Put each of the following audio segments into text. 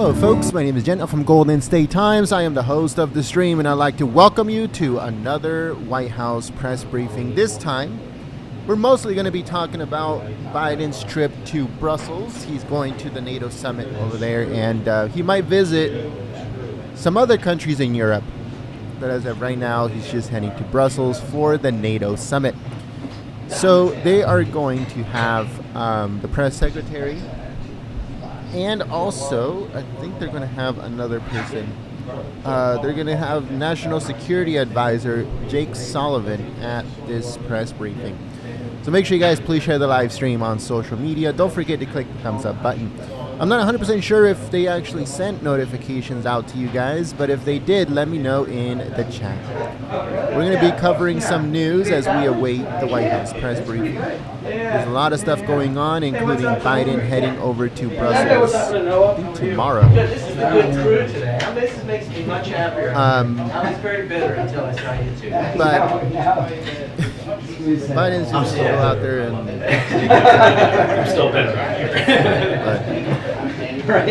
Hello folks, my name is Jen from Golden State Times. I am the host of the stream and I'd like to welcome you to another White House press briefing. This time, we're mostly going to be talking about Biden's trip to Brussels. He's going to the NATO summit over there and he might visit some other countries in Europe. But as of right now, he's just heading to Brussels for the NATO summit. So they are going to have the press secretary. And also, I think they're going to have another person. They're going to have National Security Advisor Jake Sullivan at this press briefing. So make sure you guys please share the live stream on social media. Don't forget to click the thumbs up button. I'm not 100% sure if they actually sent notifications out to you guys, but if they did, let me know in the chat. We're going to be covering some news as we await the White House press briefing. There's a lot of stuff going on, including Biden heading over to Brussels, I think tomorrow. This is the good crew today. This makes me much happier. I was very bitter until I saw you two. But Biden's just go out there and I'm still bitter out here.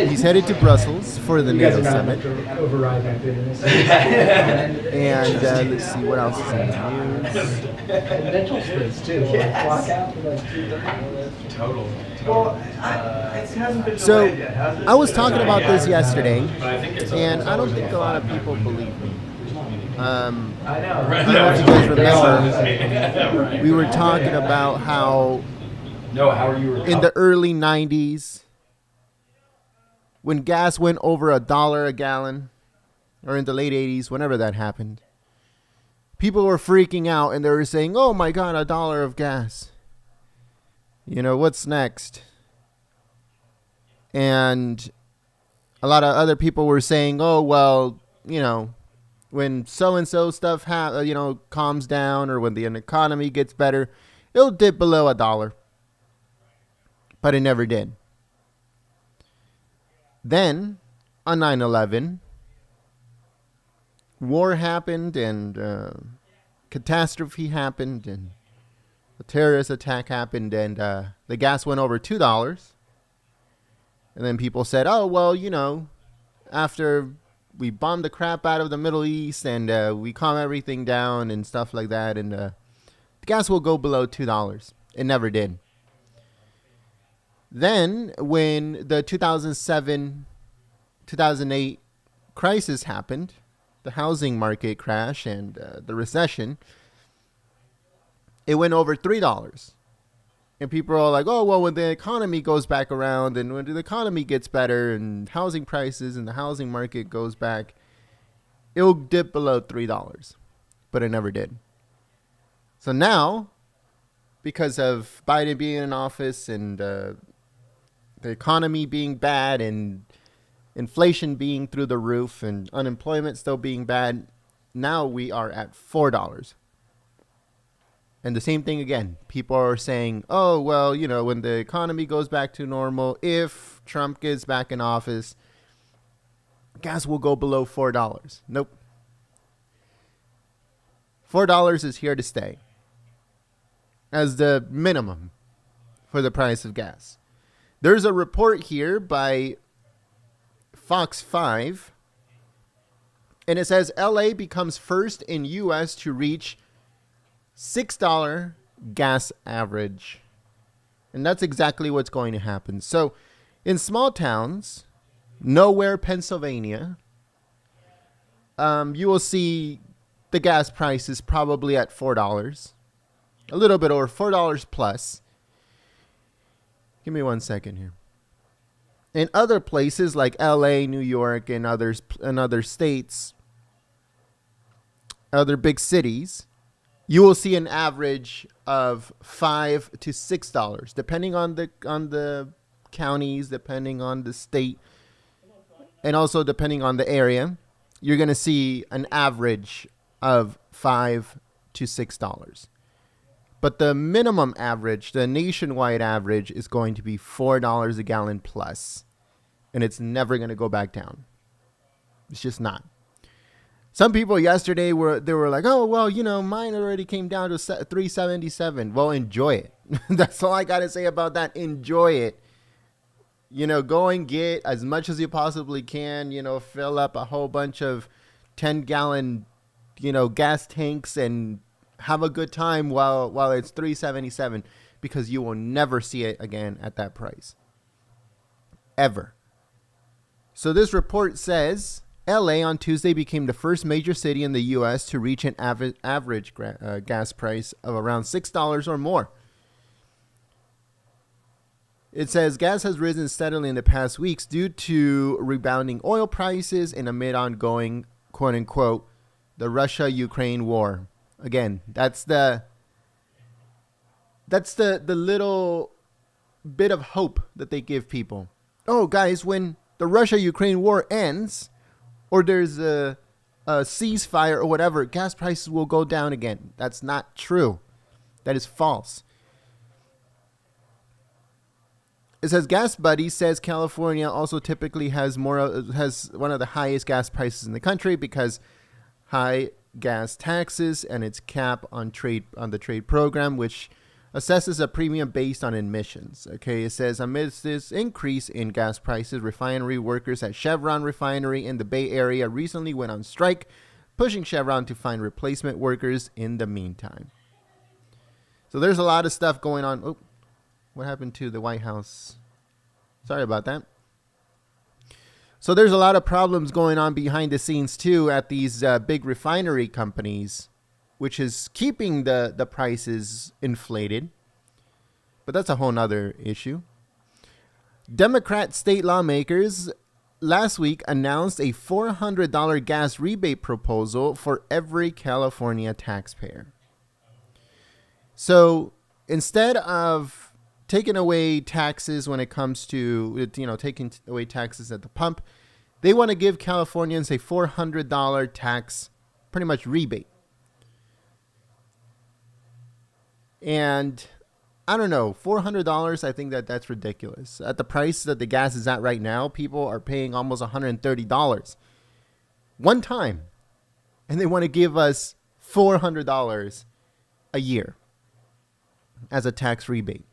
He's headed to Brussels for the NATO summit. Override my bitterness. And let's see what else is in the news. Mental space too. Clock out for like 2:30. Total. Well, it hasn't been So delayed yet, has it? I was talking about this yesterday, But I think it's and I don't think a lot of people believe me. I know. I don't know if you guys remember, we were talking about how No, how are you? in the early 90s, when gas went over $1 a gallon, or in the late 80s, whenever that happened, people were freaking out and they were saying, oh my God, $1 of gas. You know, what's next? And a lot of other people were saying, oh, well, you know, when so-and-so stuff calms down, or when the economy gets better, it'll dip below $1. But it never did. Then, on 9/11, war happened and catastrophe happened and a terrorist attack happened and the gas went over $2. And then people said, oh, well, you know, after we bombed the crap out of the Middle East and we calm everything down and stuff like that, and the gas will go below $2. It never did. Then, when the 2007-2008 crisis happened, the housing market crash and the recession, it went over $3. And people are like, oh, well, when the economy goes back around and when the economy gets better and housing prices and the housing market goes back, it'll dip below $3. But it never did. So now, because of Biden being in office and the economy being bad and inflation being through the roof and unemployment still being bad, now we are at $4. And the same thing again. People are saying, oh, well, you know, when the economy goes back to normal, if Trump gets back in office, gas will go below $4. Nope. $4 is here to stay as the minimum for the price of gas. There's a report here by Fox 5, and it says LA becomes first in U.S. to reach $6 gas average. And that's exactly what's going to happen. So in small towns, nowhere, Pennsylvania, you will see the gas prices probably at $4, a little bit over $4 plus. Give me 1 second here. In other places like LA, New York, and other states, other big cities, you will see an average of $5 to $6, depending on the counties, depending on the state, and also depending on the area. You're going to see an average of $5 to $6. But the minimum average, the nationwide average, is going to be $4 a gallon plus. And it's never going to go back down. It's just not. Some people yesterday were like, oh, well, you know, mine already came down to $3.77. Well, enjoy it. That's all I got to say about that. Enjoy it. go and get as much as you possibly can, fill up a whole bunch of 10-gallon, gas tanks and have a good time while it's $3.77, because you will never see it again at that price. Ever. So this report says LA on Tuesday became the first major city in the U.S. to reach an average gas price of around $6 or more. It says gas has risen steadily in the past weeks due to rebounding oil prices and amid ongoing, quote unquote, the Russia-Ukraine war. Again, that's the little bit of hope that they give people. Oh, guys, when the Russia-Ukraine war ends, or there's a ceasefire or whatever, gas prices will go down again. That's not true. That is false. It says Gas Buddy says California also typically has one of the highest gas prices in the country because high gas taxes and its cap on the trade program, which assesses a premium based on emissions. Okay, it says amidst this increase in gas prices, refinery workers at Chevron refinery in the Bay Area recently went on strike, pushing Chevron to find replacement workers in the meantime. So there's a lot of stuff going on. Oh, what happened to the White House? Sorry about that. So there's a lot of problems going on behind the scenes too at these big refinery companies, which is keeping the prices inflated. But that's a whole nother issue. Democrat state lawmakers last week announced a $400 gas rebate proposal for every California taxpayer. So instead of taking away taxes when it comes to, taking away taxes at the pump, they want to give Californians a $400 tax, pretty much rebate. And I don't know, $400, I think that's ridiculous. At the price that the gas is at right now, people are paying almost $130 one time. And they want to give us $400 a year as a tax rebate.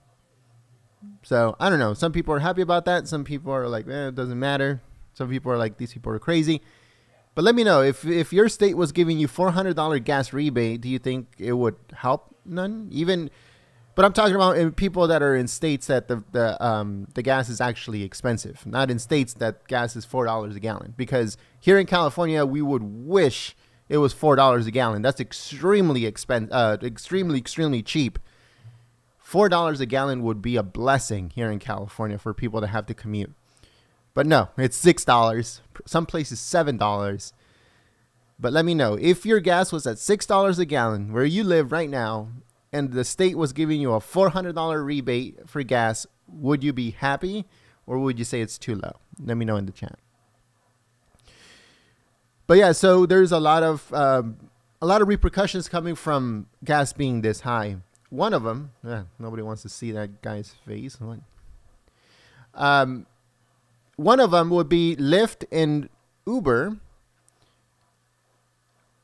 So I don't know. Some people are happy about that. Some people are like, it doesn't matter. Some people are like, these people are crazy. But let me know, if your state was giving you $400 gas rebate, do you think it would help? None? But I'm talking about in people that are in states that the gas is actually expensive, not in states that gas is $4 a gallon. Because here in California, we would wish it was $4 a gallon. That's extremely extremely cheap. $4 a gallon would be a blessing here in California for people that have to commute. But no, it's $6. Some places $7. But let me know, if your gas was at $6 a gallon where you live right now, and the state was giving you a $400 rebate for gas, would you be happy, or would you say it's too low? Let me know in the chat. But yeah, so there's a lot of repercussions coming from gas being this high. One of them, nobody wants to see that guy's face. One of them would be Lyft and Uber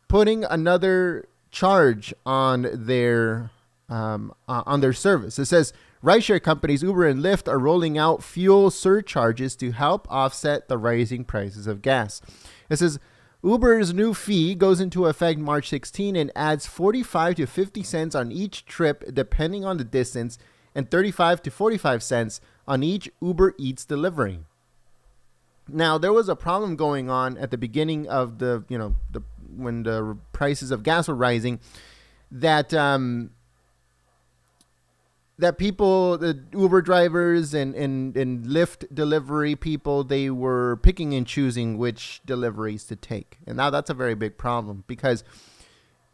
putting another charge on their service. It says rideshare companies Uber and Lyft are rolling out fuel surcharges to help offset the rising prices of gas. It says Uber's new fee goes into effect March 16 and adds 45 to 50 cents on each trip depending on the distance, and 35 to 45 cents on each Uber Eats delivery. Now, there was a problem going on at the beginning of when the prices of gas were rising, that people, the Uber drivers and Lyft delivery people, they were picking and choosing which deliveries to take. And now that's a very big problem because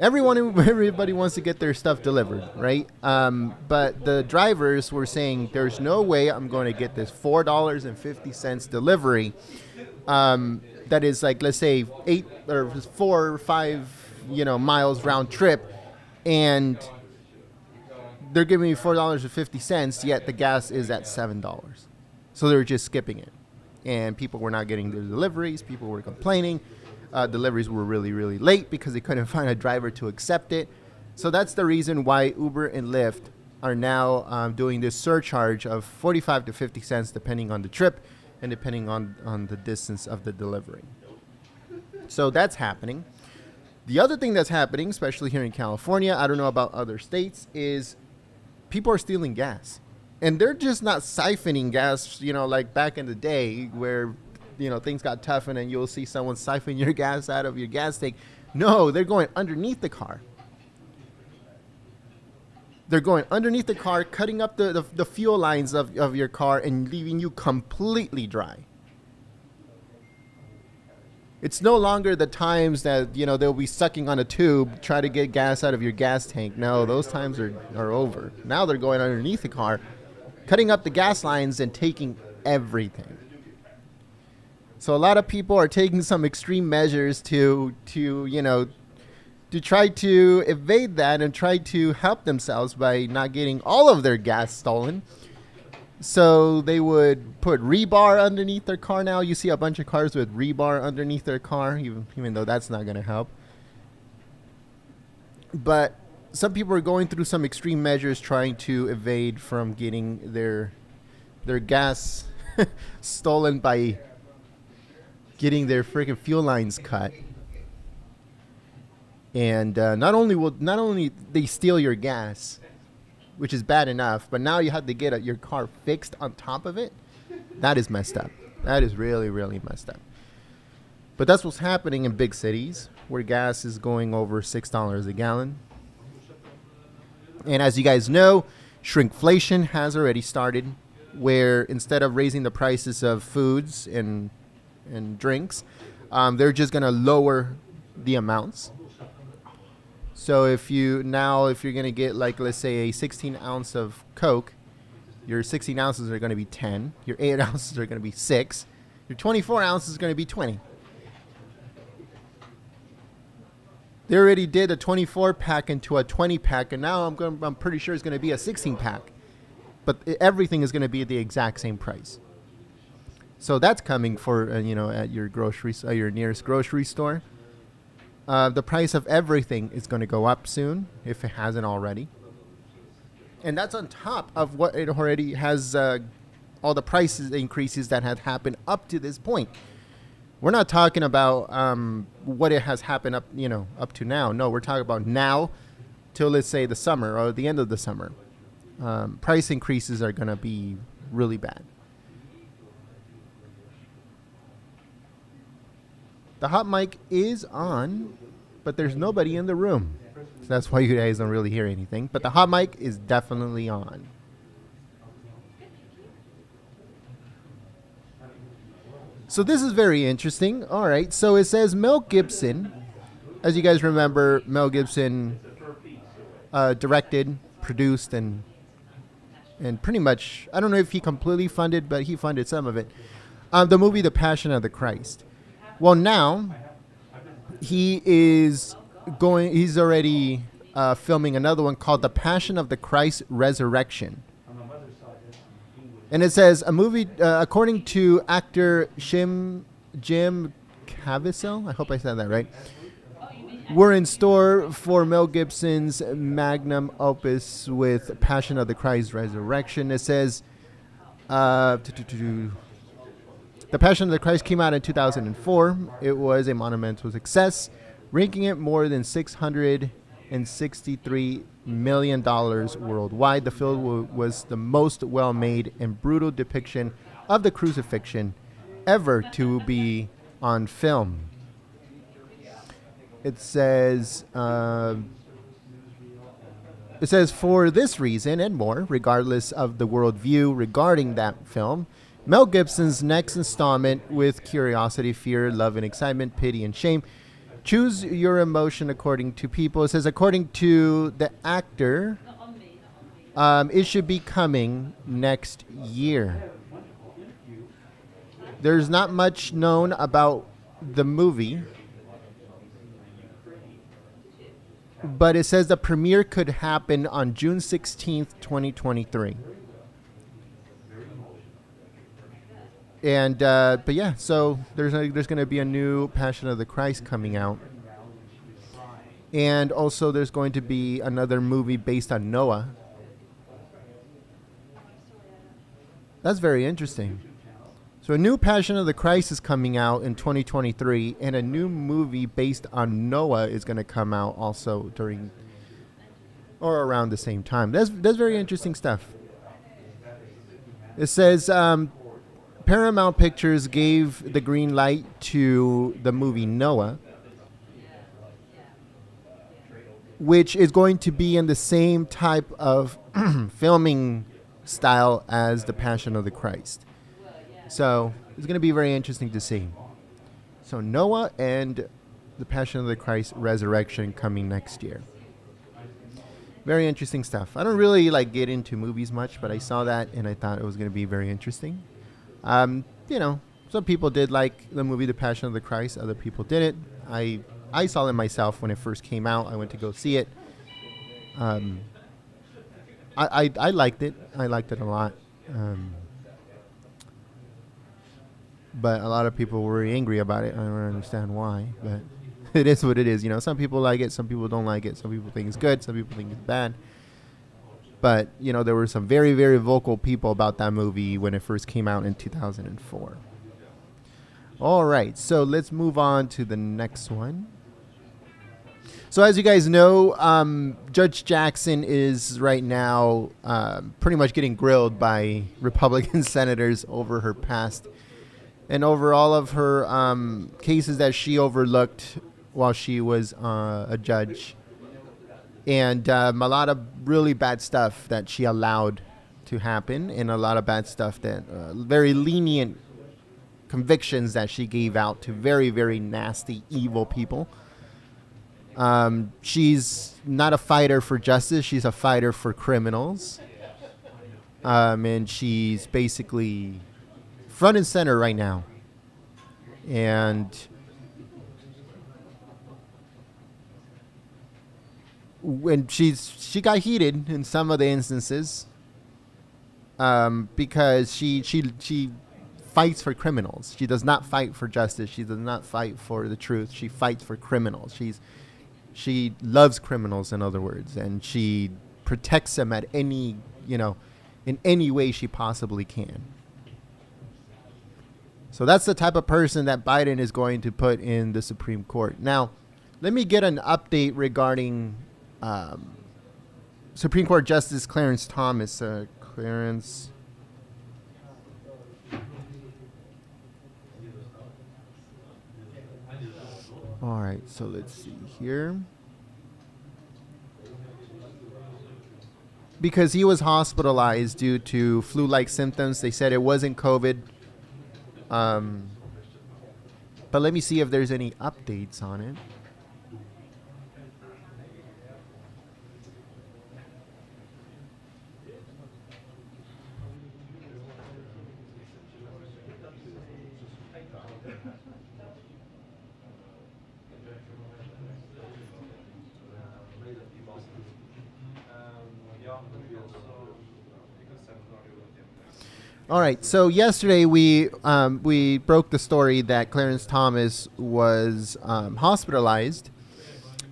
everybody wants to get their stuff delivered, right? But the drivers were saying, there's no way I'm going to get this $4.50 delivery. That is like, let's say 4 or 5, miles round trip. And they're giving me $4.50, yet the gas is at $7. So they were just skipping it. And people were not getting their deliveries. People were complaining. Deliveries were really, really late because they couldn't find a driver to accept it. So that's the reason why Uber and Lyft are now doing this surcharge of 45 to 50 cents depending on the trip and depending on the distance of the delivery. So that's happening. The other thing that's happening, especially here in California, I don't know about other states, is people are stealing gas. And they're just not siphoning gas, like back in the day where, things got tough and then you'll see someone siphon your gas out of your gas tank. No, they're going underneath the car. They're going underneath the car, cutting up the fuel lines of your car and leaving you completely dry. It's no longer the times that, they'll be sucking on a tube, try to get gas out of your gas tank. No, those times are over. Now they're going underneath the car, cutting up the gas lines and taking everything. So a lot of people are taking some extreme measures to try to evade that and try to help themselves by not getting all of their gas stolen. So they would put rebar underneath their car now. You see a bunch of cars with rebar underneath their car, even though that's not going to help. But some people are going through some extreme measures trying to evade from getting their gas stolen by getting their freaking fuel lines cut. And not only they steal your gas, which is bad enough, but now you have to get your car fixed on top of it. That is messed up. That is really, really messed up. But that's what's happening in big cities where gas is going over $6 a gallon. And as you guys know, shrinkflation has already started, where instead of raising the prices of foods and drinks, they're just going to lower the amounts. So if you're going to get, like, let's say a 16 ounce of Coke, your 16 ounces are going to be 10. Your 8 ounces are going to be 6. Your 24 ounces are going to be 20. They already did a 24 pack into a 20 pack, and now I'm pretty sure it's going to be a 16 pack. But everything is going to be at the exact same price. So that's coming for at your your nearest grocery store. The price of everything is going to go up soon, if it hasn't already. And that's on top of what it already has, all the prices increases that had happened up to this point. We're not talking about what it has happened up to now. No, we're talking about now till, let's say, the summer or the end of the summer. Price increases are going to be really bad. The hot mic is on, but there's nobody in the room. So that's why you guys don't really hear anything. But the hot mic is definitely on. So this is very interesting. All right. So it says Mel Gibson. As you guys remember, Mel Gibson directed, produced, and pretty much, I don't know if he completely funded, but he funded some of it. The movie The Passion of the Christ. Well, now he's already filming another one called The Passion of the Christ Resurrection. And it says a movie, according to actor Jim Caviezel, I hope I said that right, we're in store for Mel Gibson's magnum opus with Passion of the Christ Resurrection. It says The Passion of the Christ came out in 2004. It was a monumental success, ranking it more than $663 million worldwide. The film was the most well-made and brutal depiction of the crucifixion ever to be on film. It says, for this reason and more, regardless of the worldview regarding that film, Mel Gibson's next installment with curiosity, fear, love, and excitement, pity, and shame. Choose your emotion according to people. It says, according to the actor, it should be coming next year. There's not much known about the movie, but it says the premiere could happen on June 16th, 2023. And but yeah, so there's going to be a new Passion of the Christ coming out, and also there's going to be another movie based on Noah, That's very interesting. So a new Passion of the Christ is coming out in 2023, and a new movie based on Noah is going to come out also during or around the same time. That's very interesting stuff. It says Paramount Pictures gave the green light to the movie Noah, which is going to be in the same type of filming style as the Passion of the Christ. So it's going to be very interesting to see. So Noah and the Passion of the Christ Resurrection coming next year. Very interesting stuff. I don't really get into movies much, but I saw that and I thought it was going to be very interesting. Some people did like the movie The Passion of the Christ. Other people didn't. I saw it myself when it first came out. I went to go see it. I liked it. I liked it a lot. But a lot of people were angry about it. I don't understand why, but it is what it is. Some people like it, some people don't like it. Some people think it's good, some people think it's bad. But, there were some very, very vocal people about that movie when it first came out in 2004. All right, so let's move on to the next one. So as you guys know, Judge Jackson is right now pretty much getting grilled by Republican senators over her past and over all of her cases that she overlooked while she was a judge. And a lot of really bad stuff that she allowed to happen, and a lot of bad stuff that very lenient convictions that she gave out to very, very nasty, evil people. She's not a fighter for justice. She's a fighter for criminals. And she's basically front and center right now. And when she got heated in some of the instances because she fights for criminals. She does not fight for justice. She does not fight for the truth. She fights for criminals. She loves criminals, in other words, and she protects them at any, in any way she possibly can. So that's the type of person that Biden is going to put in the Supreme Court. Now, let me get an update regarding Supreme Court Justice Clarence Thomas. Clarence. All right, so let's see here. Because he was hospitalized due to flu-like symptoms. They said it wasn't COVID. But let me see if there's any updates on it. All right. So yesterday we broke the story that Clarence Thomas was hospitalized.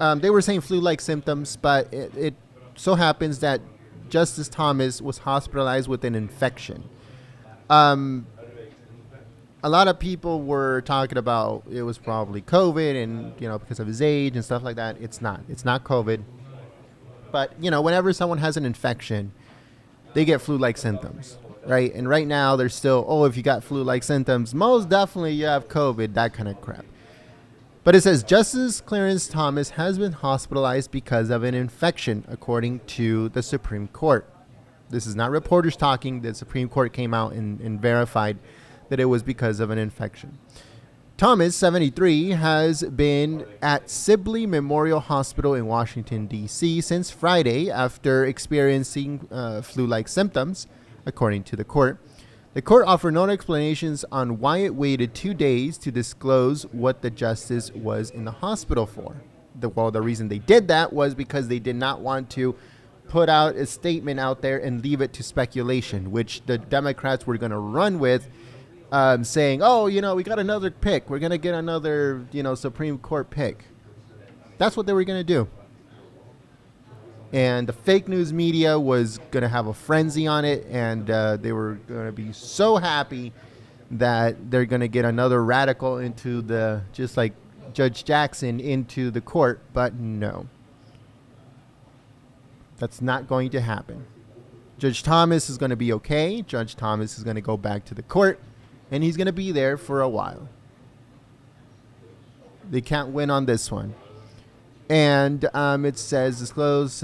They were saying flu-like symptoms, but it so happens that Justice Thomas was hospitalized with an infection. A lot of people were talking about it was probably COVID, and because of his age and stuff like that. It's not. It's not COVID. But whenever someone has an infection, they get flu-like symptoms. Right. And right now there's still, if you got flu-like symptoms, most definitely you have COVID, that kind of crap. But it says Justice Clarence Thomas has been hospitalized because of an infection, according to the Supreme Court. This is not reporters talking. The Supreme Court came out and verified that it was because of an infection. Thomas, 73, has been at Sibley Memorial Hospital in Washington, D.C. since Friday after experiencing flu-like symptoms. According to the court. The court offered no explanations on why it waited 2 days to disclose what the justice was in the hospital for. The reason they did that was because they did not want to put out a statement out there and leave it to speculation, which the Democrats were going to run with, saying, we got another pick. We're going to get another, Supreme Court pick. That's what they were going to do. And the fake news media was going to have a frenzy on it, and they were going to be so happy that they're going to get another radical into the, just like Judge Jackson, into the court. But no, that's not going to happen. Judge Thomas is going to be okay. Judge Thomas is going to go back to the court, and he's going to be there for a while. They can't win on this one. And it says disclose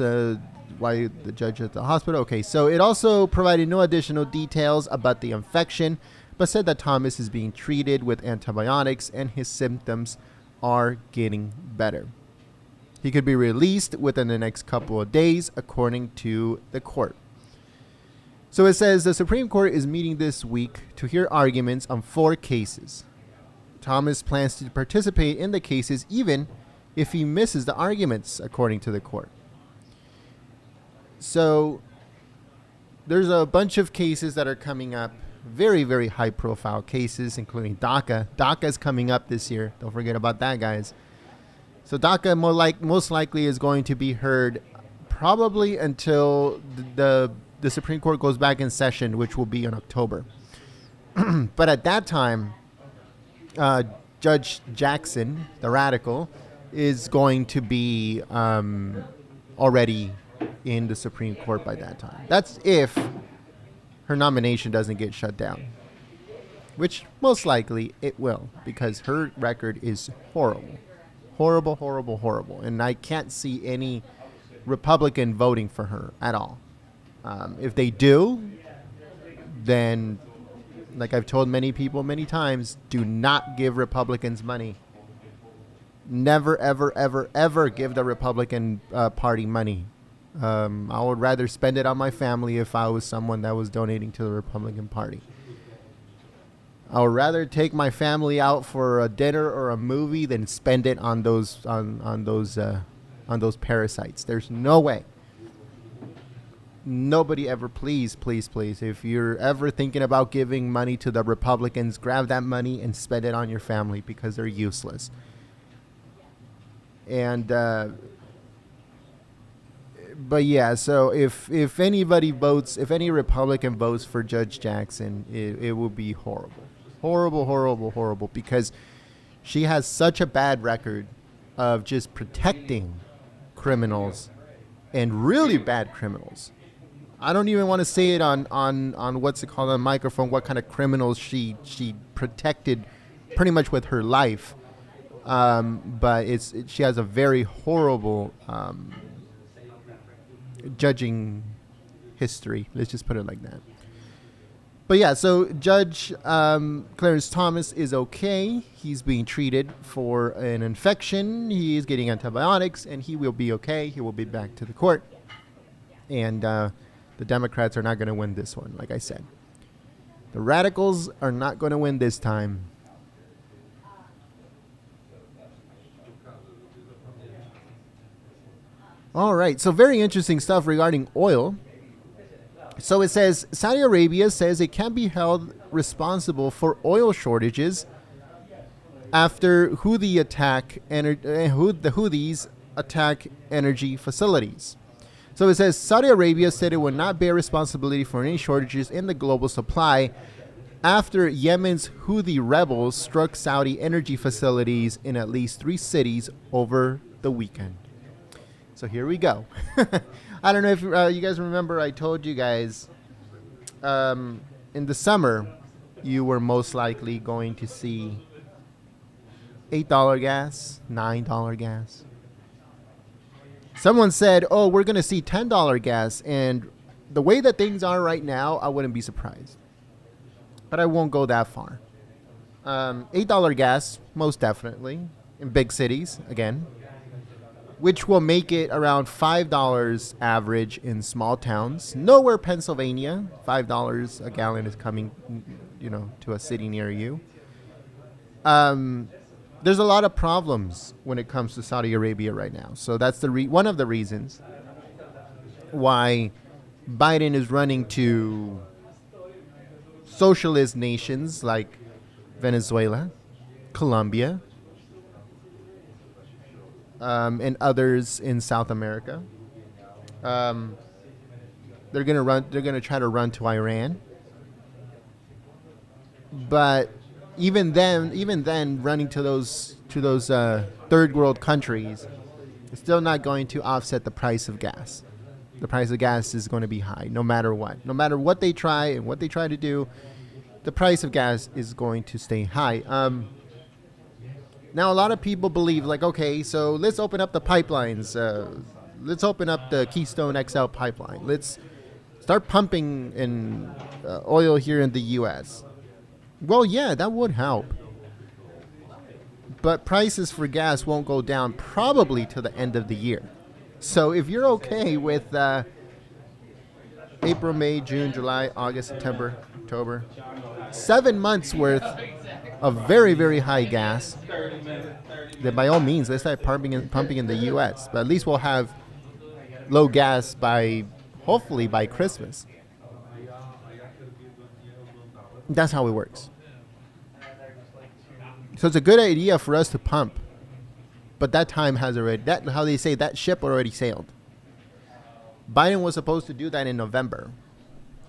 why the judge at the hospital. Okay, so it also provided no additional details about the infection, but said that Thomas is being treated with antibiotics and his symptoms are getting better. He could be released within the next couple of days, according to the court. So it says the Supreme Court is meeting this week to hear arguments on 4 cases. Thomas plans to participate in the cases even if he misses the arguments, according to the court. So there's a bunch of cases that are coming up, very, very high-profile cases, including DACA. DACA is coming up this year. Don't forget about that, guys. So DACA most likely is going to be heard probably until the Supreme Court goes back in session, which will be in October. But at that time, Judge Jackson, the radical, is going to be already in the Supreme Court by that time. That's if her nomination doesn't get shut down, which most likely it will, because her record is horrible. Horrible, horrible, horrible. And I can't see any Republican voting for her at all. If they do, then, like I've told many people many times, do not give Republicans money. Never, ever, ever, ever give the Republican Party money. I would rather spend it on my family if I was someone that was donating to the Republican Party. I would rather take my family out for a dinner or a movie than spend it on those parasites. There's no way. Nobody ever, please, please, please, if you're ever thinking about giving money to the Republicans, grab that money and spend it on your family, because they're useless. And but yeah, so if anybody votes, if any Republican votes for Judge Jackson, it will be horrible. Horrible, horrible, horrible, because she has such a bad record of just protecting criminals, and really bad criminals. I don't even want to say it on what's it called, on microphone, what kind of criminals she protected pretty much with her life. But she has a very horrible judging history. Let's just put it like that. But yeah, so Judge Clarence Thomas is okay. He's being treated for an infection. He is getting antibiotics, and he will be okay. He will be back to the court. And the Democrats are not going to win this one, like I said. The radicals are not going to win this time. All right, so very interesting stuff regarding oil. So it says Saudi Arabia says it can be held responsible for oil shortages after the Houthis attack energy facilities. So it says Saudi Arabia said it would not bear responsibility for any shortages in the global supply after Yemen's Houthi rebels struck Saudi energy facilities in at least 3 cities over the weekend. So here we go. I don't know if you guys remember, I told you guys in the summer you were most likely going to see $8 gas, $9 gas. Someone said, oh, we're going to see $10 gas. And the way that things are right now, I wouldn't be surprised. But I won't go that far. $8 gas, most definitely, in big cities, again. Which will make it around $5 average in small towns. Nowhere Pennsylvania, $5 a gallon is coming, to a city near you. There's a lot of problems when it comes to Saudi Arabia right now. So that's one of the reasons why Biden is running to socialist nations like Venezuela, Colombia, and others in South America. They're gonna run. They're gonna try to run to Iran. But even then, running to those third world countries, it's still not going to offset the price of gas. The price of gas is going to be high, no matter what. No matter what they try and what they try to do, the price of gas is going to stay high. Now, a lot of people believe, like, okay, so let's open up the pipelines. Let's open up the Keystone XL pipeline. Let's start pumping in oil here in the U.S. Well, yeah, that would help. But prices for gas won't go down probably to the end of the year. So if you're okay with April, May, June, July, August, September, October, 7 months worth of very, very high gas, then by all means, let's start pumping in the U.S. But at least we'll have low gas hopefully by Christmas. That's how it works. So it's a good idea for us to pump. But that time has already, how they say, that ship already sailed. Biden was supposed to do that in November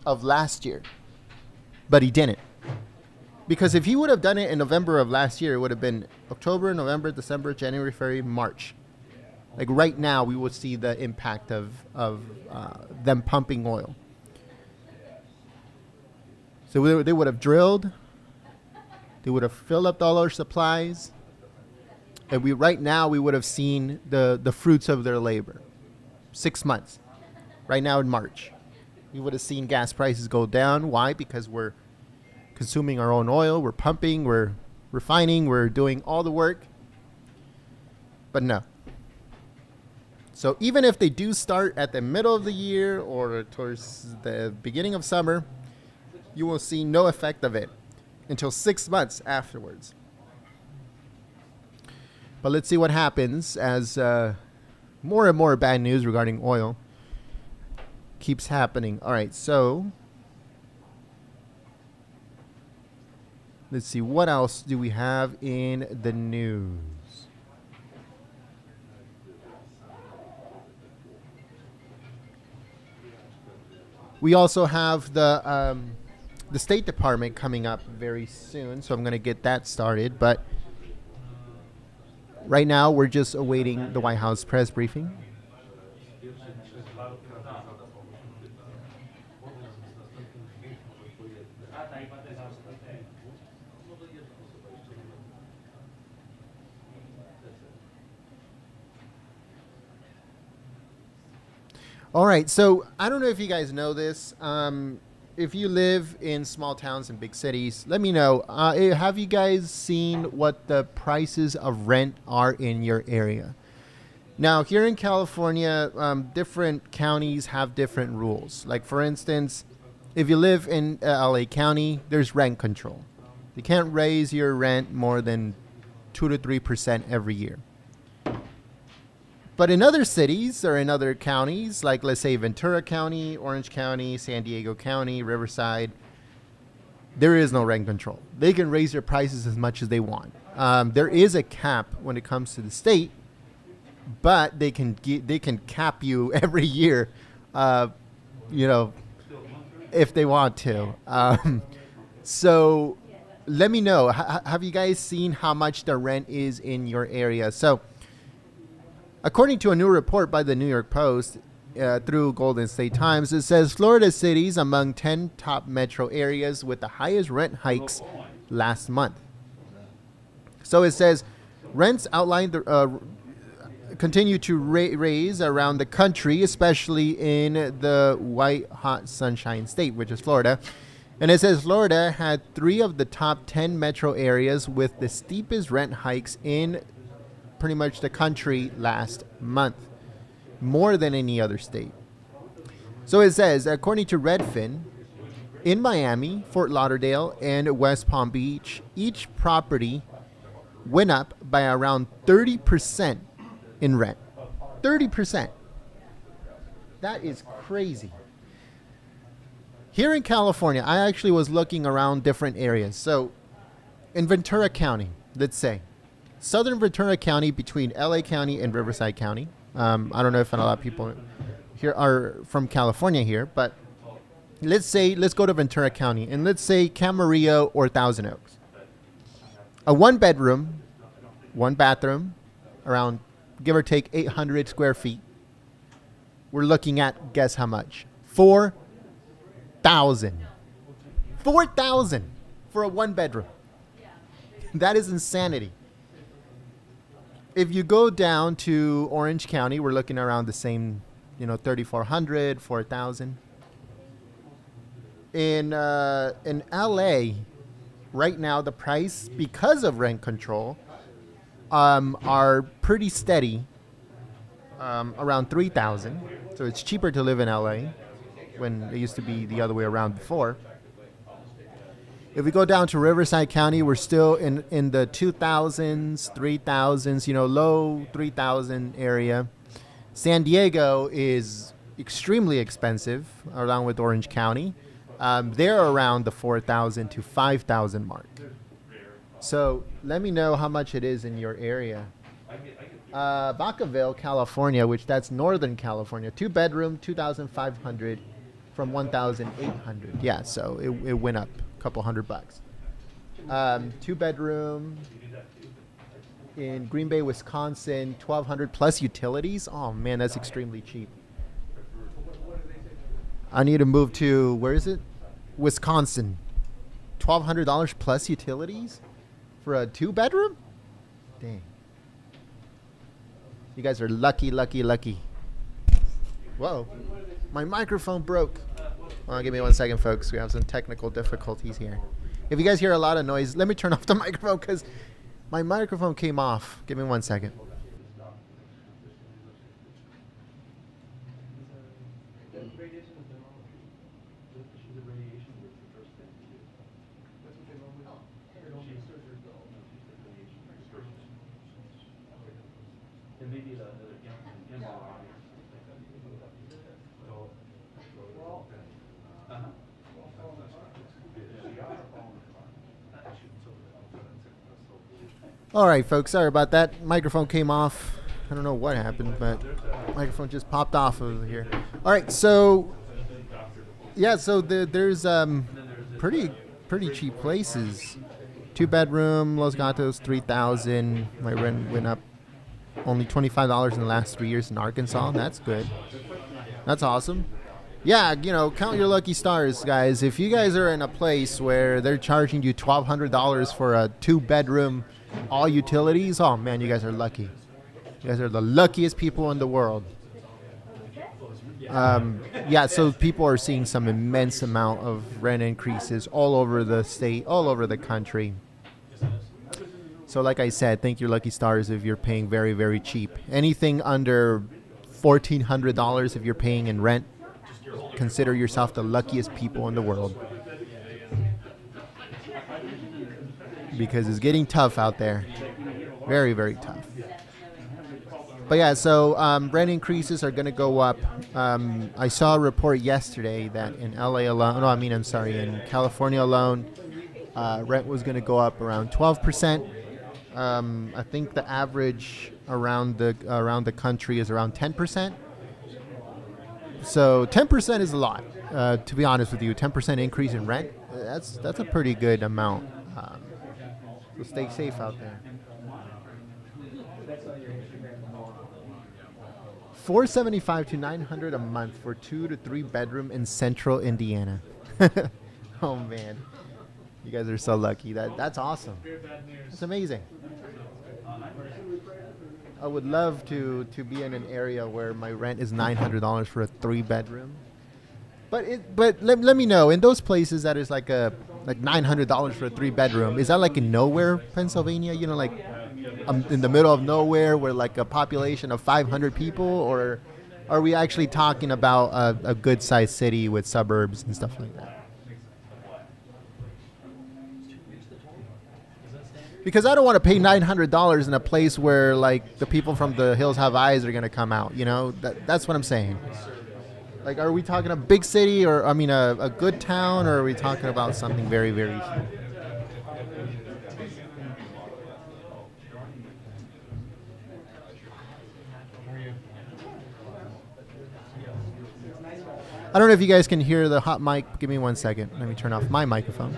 of last year. But he didn't. Because if he would have done it in November of last year, it would have been October, November, December, January, February, March. Like right now, we would see the impact of them pumping oil. So they would have drilled. They would have filled up all our supplies. And right now we would have seen the fruits of their labor. 6 months. Right now in March. We would have seen gas prices go down. Why? Because we're consuming our own oil. We're pumping. We're refining. We're doing all the work. But no. So even if they do start at the middle of the year or towards the beginning of summer, you will see no effect of it until 6 months afterwards. But let's see what happens as more and more bad news regarding oil keeps happening. All right, so let's see. What else do we have in the news? We also have the State Department coming up very soon, so I'm going to get that started. But right now, we're just awaiting the White House press briefing. All right, so I don't know if you guys know this. If you live in small towns and big cities, let me know. Have you guys seen what the prices of rent are in your area? Now, here in California, different counties have different rules. Like, for instance, if you live in LA County, there's rent control. You can't raise your rent more than 2 to 3% every year. But in other cities or in other counties, like let's say Ventura County, Orange County, San Diego County, Riverside, there is no rent control. They can raise their prices as much as they want. There is a cap when it comes to the state, but they can cap you every year, if they want to. So let me know. Have you guys seen how much the rent is in your area? So according to a new report by the New York Post through Golden State Times, it says Florida cities among 10 top metro areas with the highest rent hikes last month. So it says rents outlined continue to raise around the country, especially in the white hot sunshine state, which is Florida. And it says Florida had 3 of the top 10 metro areas with the steepest rent hikes in pretty much the country last month, more than any other state. So it says, according to Redfin, in Miami, Fort Lauderdale, and West Palm Beach, each property went up by around 30% in rent. 30%. That is crazy. Here in California, I actually was looking around different areas. So in Ventura County, let's say, Southern Ventura County between LA County and Riverside County. I don't know if a lot of people here are from California here, but let's go to Ventura County and let's say Camarillo or Thousand Oaks. A 1-bedroom, 1-bathroom, around give or take 800 square feet. We're looking at, guess how much? 4,000. 4,000 for a 1-bedroom. That is insanity. If you go down to Orange County, we're looking around the same, 3,400, 4,000. In LA, right now the price, because of rent control, are pretty steady, around 3,000. So it's cheaper to live in LA when it used to be the other way around before. If we go down to Riverside County, we're still in the 2,000s, 3,000s, low 3,000 area. San Diego is extremely expensive, along with Orange County. They're around the 4,000 to 5,000 mark. So let me know how much it is in your area. Vacaville, California, which that's Northern California, 2-bedroom, 2,500 from 1,800. Yeah, so it went up a couple $100. 2-bedroom in Green Bay, Wisconsin, 1,200 plus utilities. Oh man, that's extremely cheap. I need to move to, where is it? Wisconsin. $1,200 plus utilities for a 2-bedroom? Dang. You guys are lucky, lucky, lucky. Whoa. My microphone broke. Hold on, give me 1 second, folks. We have some technical difficulties here. If you guys hear a lot of noise, let me turn off the microphone because my microphone came off. Give me 1 second. All right, folks. Sorry about that. Microphone came off. I don't know what happened, but microphone just popped off over here. All right, so yeah, so there's pretty cheap places. 2-bedroom, Los Gatos, 3,000. My rent went up only $25 in the last 3 years in Arkansas. That's good. That's awesome. Yeah, count your lucky stars, guys. If you guys are in a place where they're charging you $1,200 for a 2-bedroom, all utilities, oh man, you guys are lucky. You guys are the luckiest people in the world. Yeah, so people are seeing some immense amount of rent increases all over the state, all over the country. So like I said, thank your lucky stars if you're paying very, very cheap. Anything under $1,400 if you're paying in rent, consider yourself the luckiest people in the world. Because it's getting tough out there. Very, very tough. But yeah, so rent increases are going to go up. I saw a report yesterday that in LA alone, in California alone, rent was going to go up around 12%. I think the average around the country is around 10%. So 10% is a lot. To be honest with you, 10% increase in rent, that's a pretty good amount. So stay safe out there. $475 to $900 a month for 2 to 3 bedroom in Central Indiana. Oh man, you guys are so lucky. That's awesome. That's amazing. I would love to be in an area where my rent is $900 for a 3-bedroom. But let me know, in those places that is like $900 for a 3-bedroom, is that like in nowhere, Pennsylvania? Like in the middle of nowhere where like a population of 500 people, or are we actually talking about a good sized city with suburbs and stuff like that? Because I don't want to pay $900 in a place where like the people from the Hills Have Eyes are going to come out. That's what I'm saying. Like, are we talking a big city, or a good town, or are we talking about something very, very? I don't know if you guys can hear the hot mic. Give me 1 second. Let me turn off my microphone.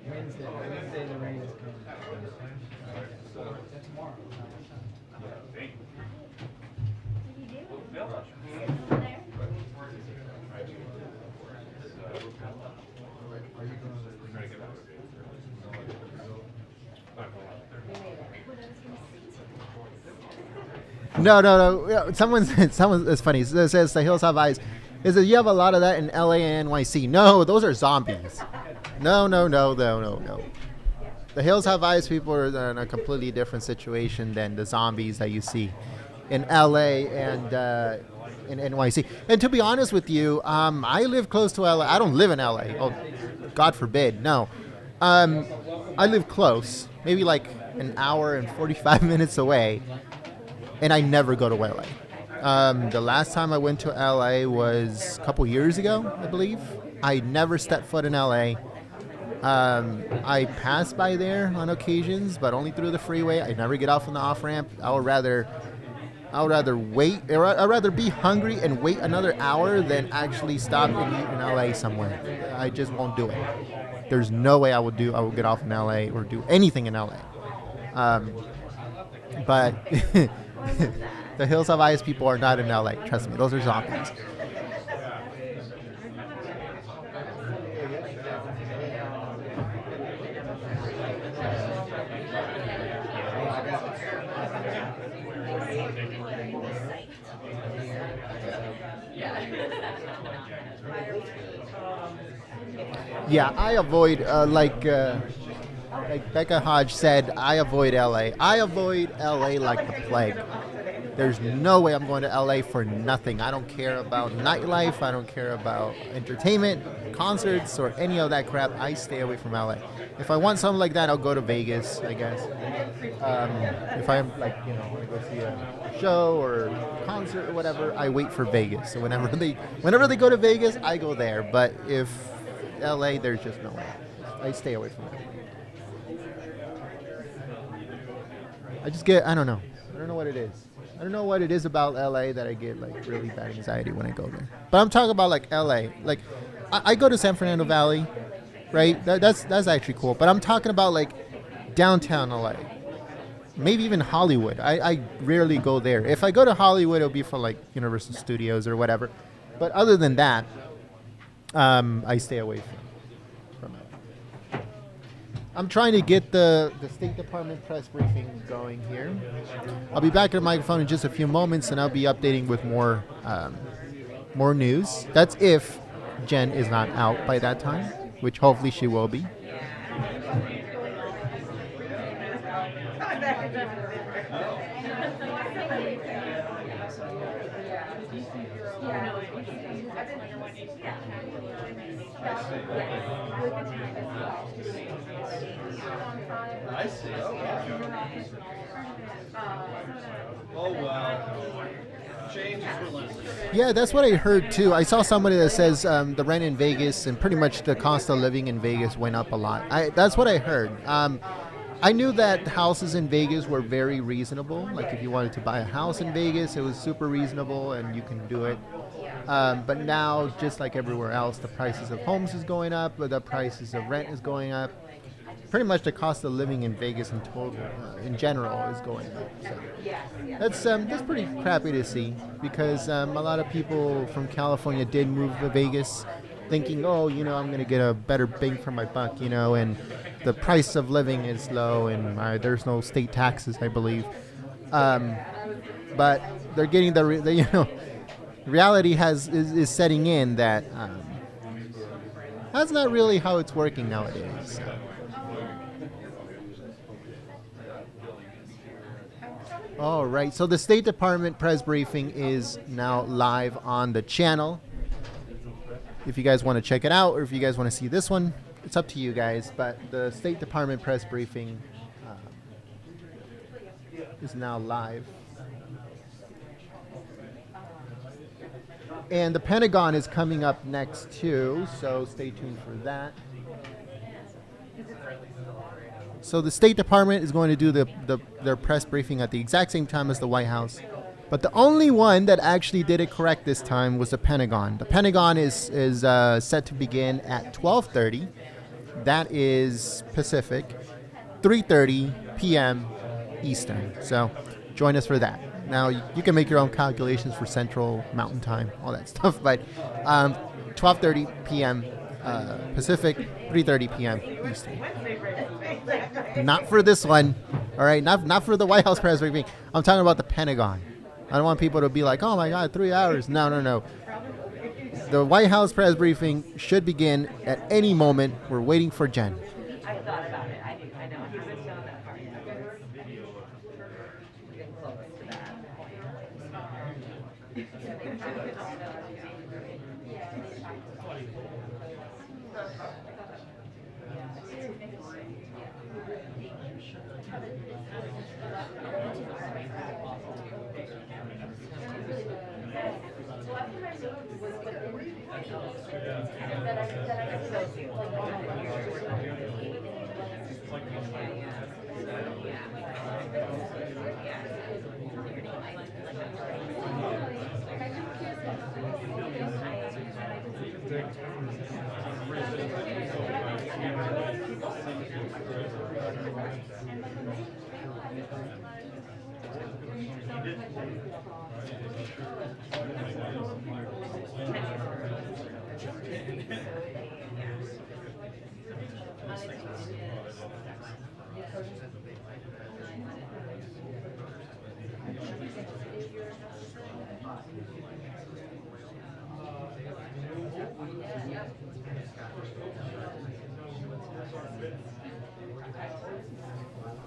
Wednesday the rain is coming. No. Yeah, someone. It's funny. It says the hills have eyes. Is that you have a lot of that in LA and NYC? No, those are zombies. No. The hills have eyes. People are in a completely different situation than the zombies that you see in LA and in NYC. And to be honest with you, I live close to LA. I don't live in LA. Oh, God forbid. No. I live close, maybe like an hour and 45 minutes away, and I never go to LA. The last time I went to LA was a couple years ago, I believe. I never stepped foot in LA. I pass by there on occasions, but only through the freeway. I never get off on the off ramp. I would rather wait. I'd rather be hungry and wait another hour than actually stop and eat in LA somewhere. I just won't do it. There's no way I would get off in LA or do anything in LA. But the Hills Have Eyes people are not in LA. Trust me, those are zombies. Yeah, I avoid like Becca Hodge said, I avoid LA. I avoid LA like the plague. There's no way I'm going to LA for nothing. I don't care about nightlife. I don't care about entertainment, concerts, or any of that crap. I stay away from LA. If I want something like that, I'll go to Vegas, I guess. If I'm like, want to go see a show or concert or whatever, I wait for Vegas. So whenever they go to Vegas, I go there. But if LA, there's just no way. I stay away from it. I don't know. I don't know what it is. I don't know what it is about LA that I get like really bad anxiety when I go there. But I'm talking about like LA. Like I go to San Fernando Valley, right? That's actually cool. But I'm talking about like downtown LA. Maybe even Hollywood. I rarely go there. If I go to Hollywood, it'll be for like Universal Studios or whatever. But other than that, I stay away from it. I'm trying to get the State Department press briefing going here. I'll be back at the microphone in just a few moments, and I'll be updating with more news. That's if Jen is not out by that time, which hopefully she will be. I see. Oh, wow. Change is relentless. Yeah, that's what I heard too. I saw somebody that says the rent in Vegas and pretty much the cost of living in Vegas went up a lot. That's what I heard. I knew that houses in Vegas were very reasonable. Like if you wanted to buy a house in Vegas, it was super reasonable and you can do it. But now, just like everywhere else, the prices of homes is going up, but the prices of rent is going up. Pretty much the cost of living in Vegas in total, in general, is going up. So that's pretty crappy to see because a lot of people from California did move to Vegas thinking, I'm going to get a better bang for my buck, and the price of living is low and there's no state taxes, I believe. But they're getting reality is setting in that that's not really how it's working nowadays. All right, so the State Department press briefing is now live on the channel. If you guys want to check it out or if you guys want to see this one, it's up to you guys. But the State Department press briefing is now live. And the Pentagon is coming up next too, so stay tuned for that. So the State Department is going to do their press briefing at the exact same time as the White House. But the only one that actually did it correct this time was the Pentagon. The Pentagon is set to begin at 12:30. That is Pacific, 3:30 p.m. Eastern. So join us for that. Now, you can make your own calculations for Central, Mountain Time, all that stuff. But 12:30 p.m. Pacific, 3:30 p.m. Eastern. Not for this one, all right? Not for the White House press briefing. I'm talking about the Pentagon. I don't want people to be like, oh, my God, 3 hours. No. The White House press briefing should begin at any moment. We're waiting for Jen. I thought about it. I know. I haven't gone that far yet. We're getting close to that.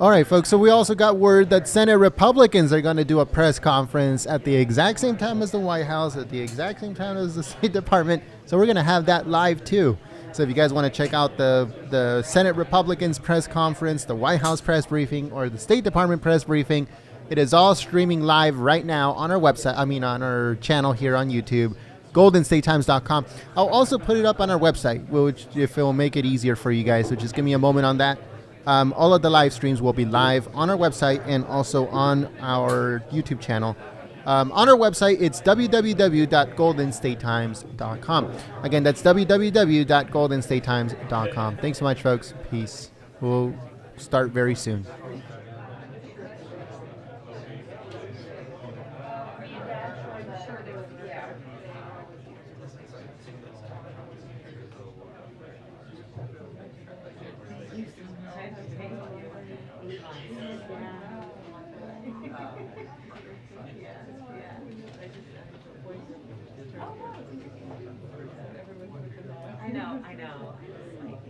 All right, folks, so we also got word that Senate Republicans are going to do a press conference at the exact same time as the White House, at the exact same time as the State Department. So we're going to have that live, too. So if you guys want to check out the Senate Republicans press conference, the White House press briefing, or the State Department press briefing, it is all streaming live right now on our website, on our channel here on YouTube, goldenstatetimes.com. I'll also put it up on our website, which if it will make it easier for you guys. So just give me a moment on that. All of the live streams will be live on our website and also on our YouTube channel. On our website, it's www.goldenstatetimes.com. Again, that's www.goldenstatetimes.com. Thanks so much, folks. Peace. We'll start very soon. I know. It's like,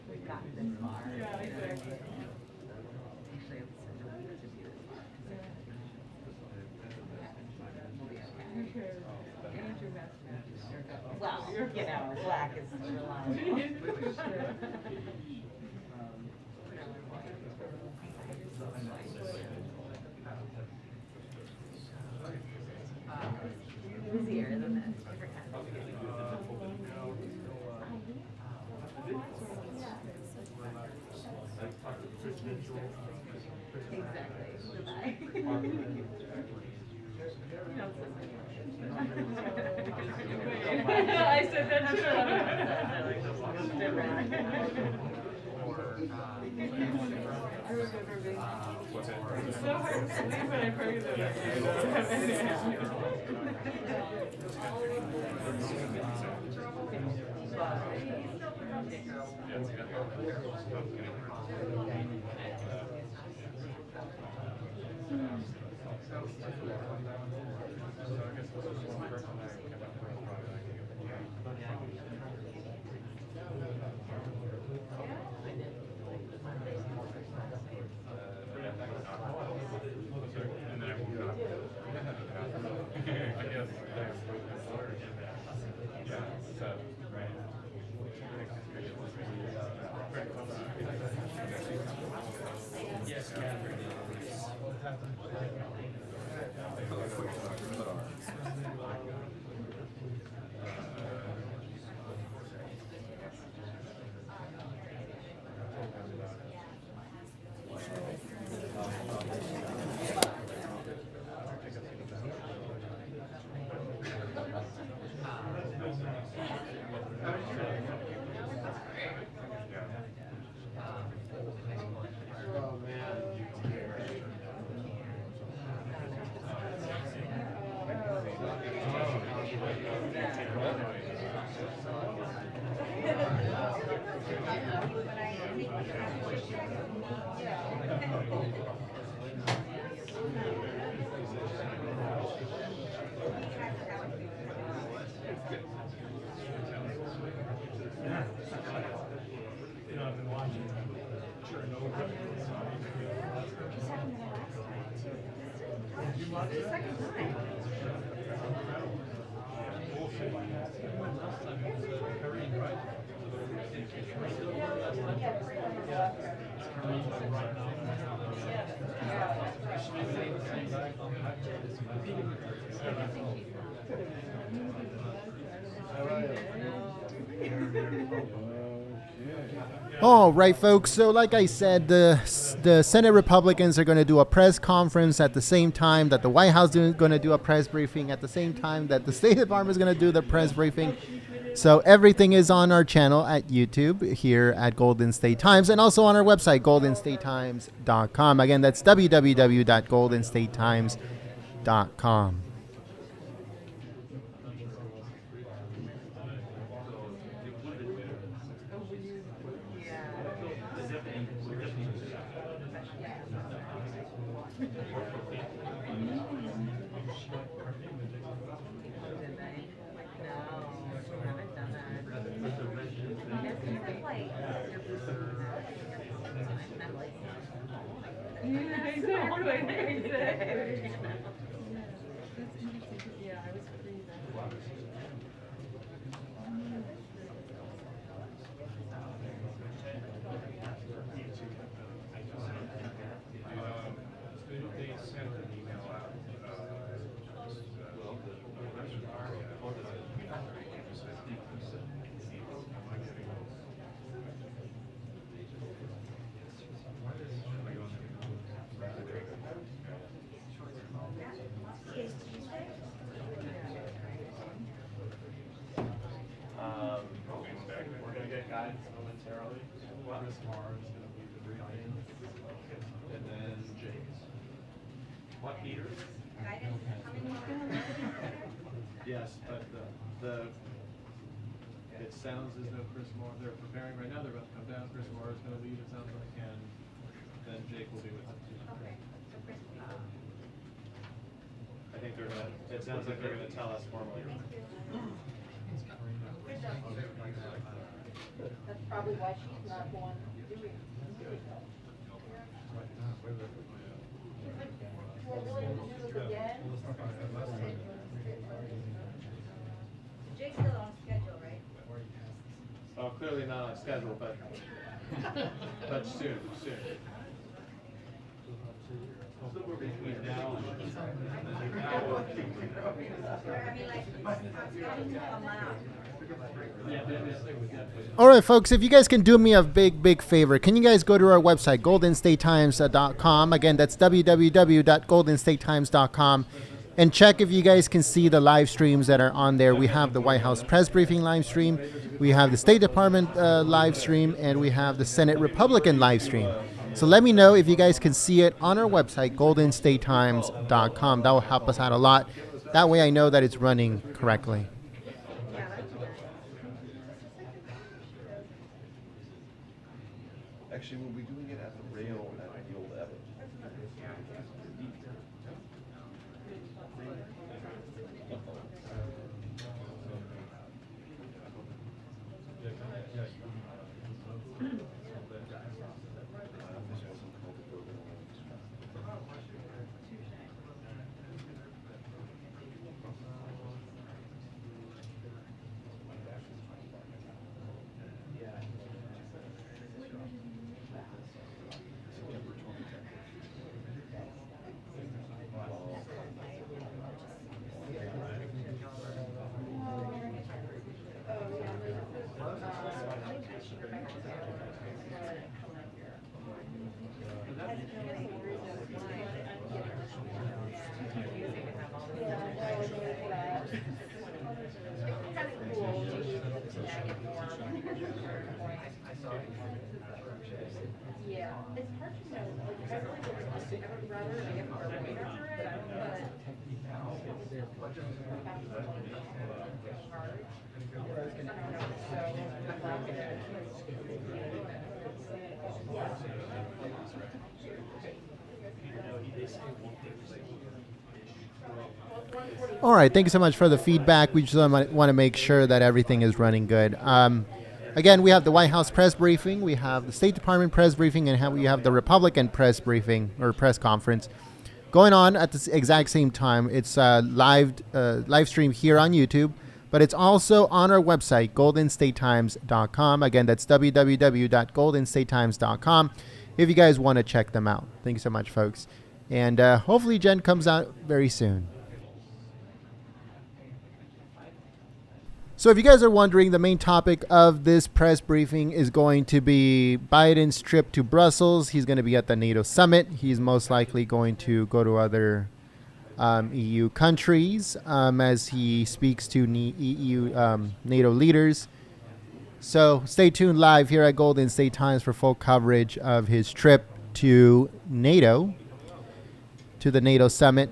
we've gotten this far. Yeah, exactly. Actually, it's such a week to do this far. Well, black is reliable. Busier than this. Different kinds of I said that to All right, folks. So, like I said, the Senate Republicans are going to do a press conference at the same time that the White House is going to do a press briefing, at the same time that the State Department is going to do the press briefing. So everything is on our channel at YouTube here at Golden State Times, and also on our website, goldenstatetimes.com. Again, that's www.goldenstatetimes.com. We're going to get guidance momentarily. Chris Marr is going to be the guidance. And then James. What, Peter? Yes, but it sounds as though Chris Moore, they're preparing right now, they're about to come down. Chris Moore is going to leave, it sounds like, and then Jake will be with us. I think they're going to, it sounds like they're going to tell us formally. That's probably why she's not the one doing it. We're really gonna do this again. Jake's still on schedule, right? Oh, clearly not on schedule, but soon. Somewhere between now and All right, folks, if you guys can do me a big favor, can you guys go to our website, goldenstatetimes.com. Again, that's www.goldenstatetimes.com. And check if you guys can see the live streams that are on there. We have the White House press briefing live stream, we have the State Department live stream, and we have the Senate Republican live stream. So let me know if you guys can see it on our website, goldenstatetimes.com. That will help us out a lot. That way I know that it's running correctly. actually we'll be doing it at the rail at the old Evan. Yeah, it's hard to know. Like, I would rather get more weight under it, but All right, thank you so much for the feedback. We just want to make sure that everything is running good. Again, we have the White House press briefing, we have the State Department press briefing, and we have the Republican press briefing or press conference going on at the exact same time. It's live stream here on YouTube, but it's also on our website, goldenstatetimes.com. Again, that's www.goldenstatetimes.com if you guys want to check them out. Thank you so much, folks. And hopefully Jen comes out very soon. So if you guys are wondering, the main topic of this press briefing is going to be Biden's trip to Brussels. He's going to be at the NATO summit. He's most likely going to go to other EU countries as he speaks to EU NATO leaders. So stay tuned live here at Golden State Times for full coverage of his trip to NATO, to the NATO summit.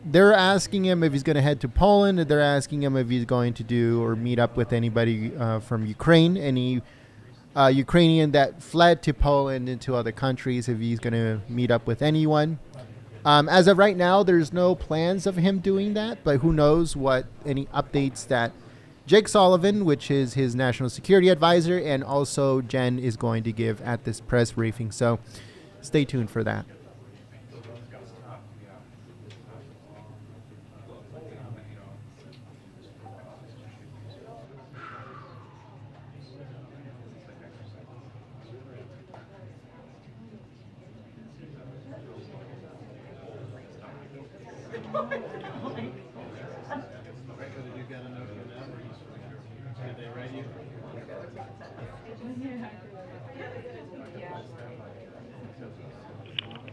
They're asking him if he's going to head to Poland. They're asking him if he's going to do or meet up with anybody from Ukraine, any Ukrainian that fled to Poland and to other countries, if he's going to meet up with anyone. As of right now, there's no plans of him doing that, but who knows what any updates that Jake Sullivan, which is his national security advisor, and also Jen is going to give at this press briefing. So stay tuned for that.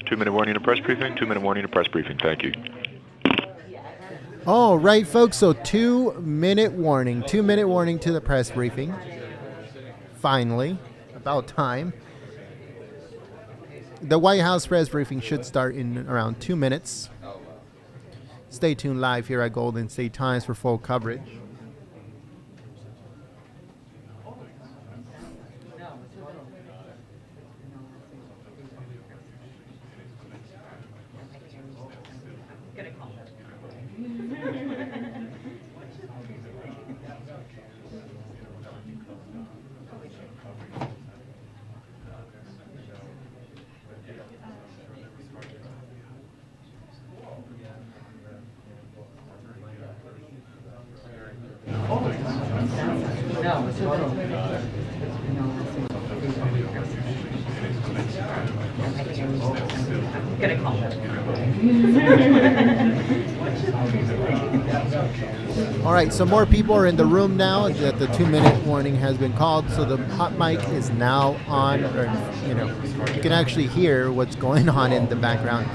Two-minute warning to press briefing. 2-minute warning to press briefing. Thank you. All right, folks. So 2-minute warning. 2-minute warning to the press briefing. Finally, about time. The White House press briefing should start in around 2 minutes. Stay tuned live here at Golden State Times for full coverage. All right, so more people are in the room now that the 2-minute warning has been called. So the hot mic is now on, or, you can actually hear what's going on in the background.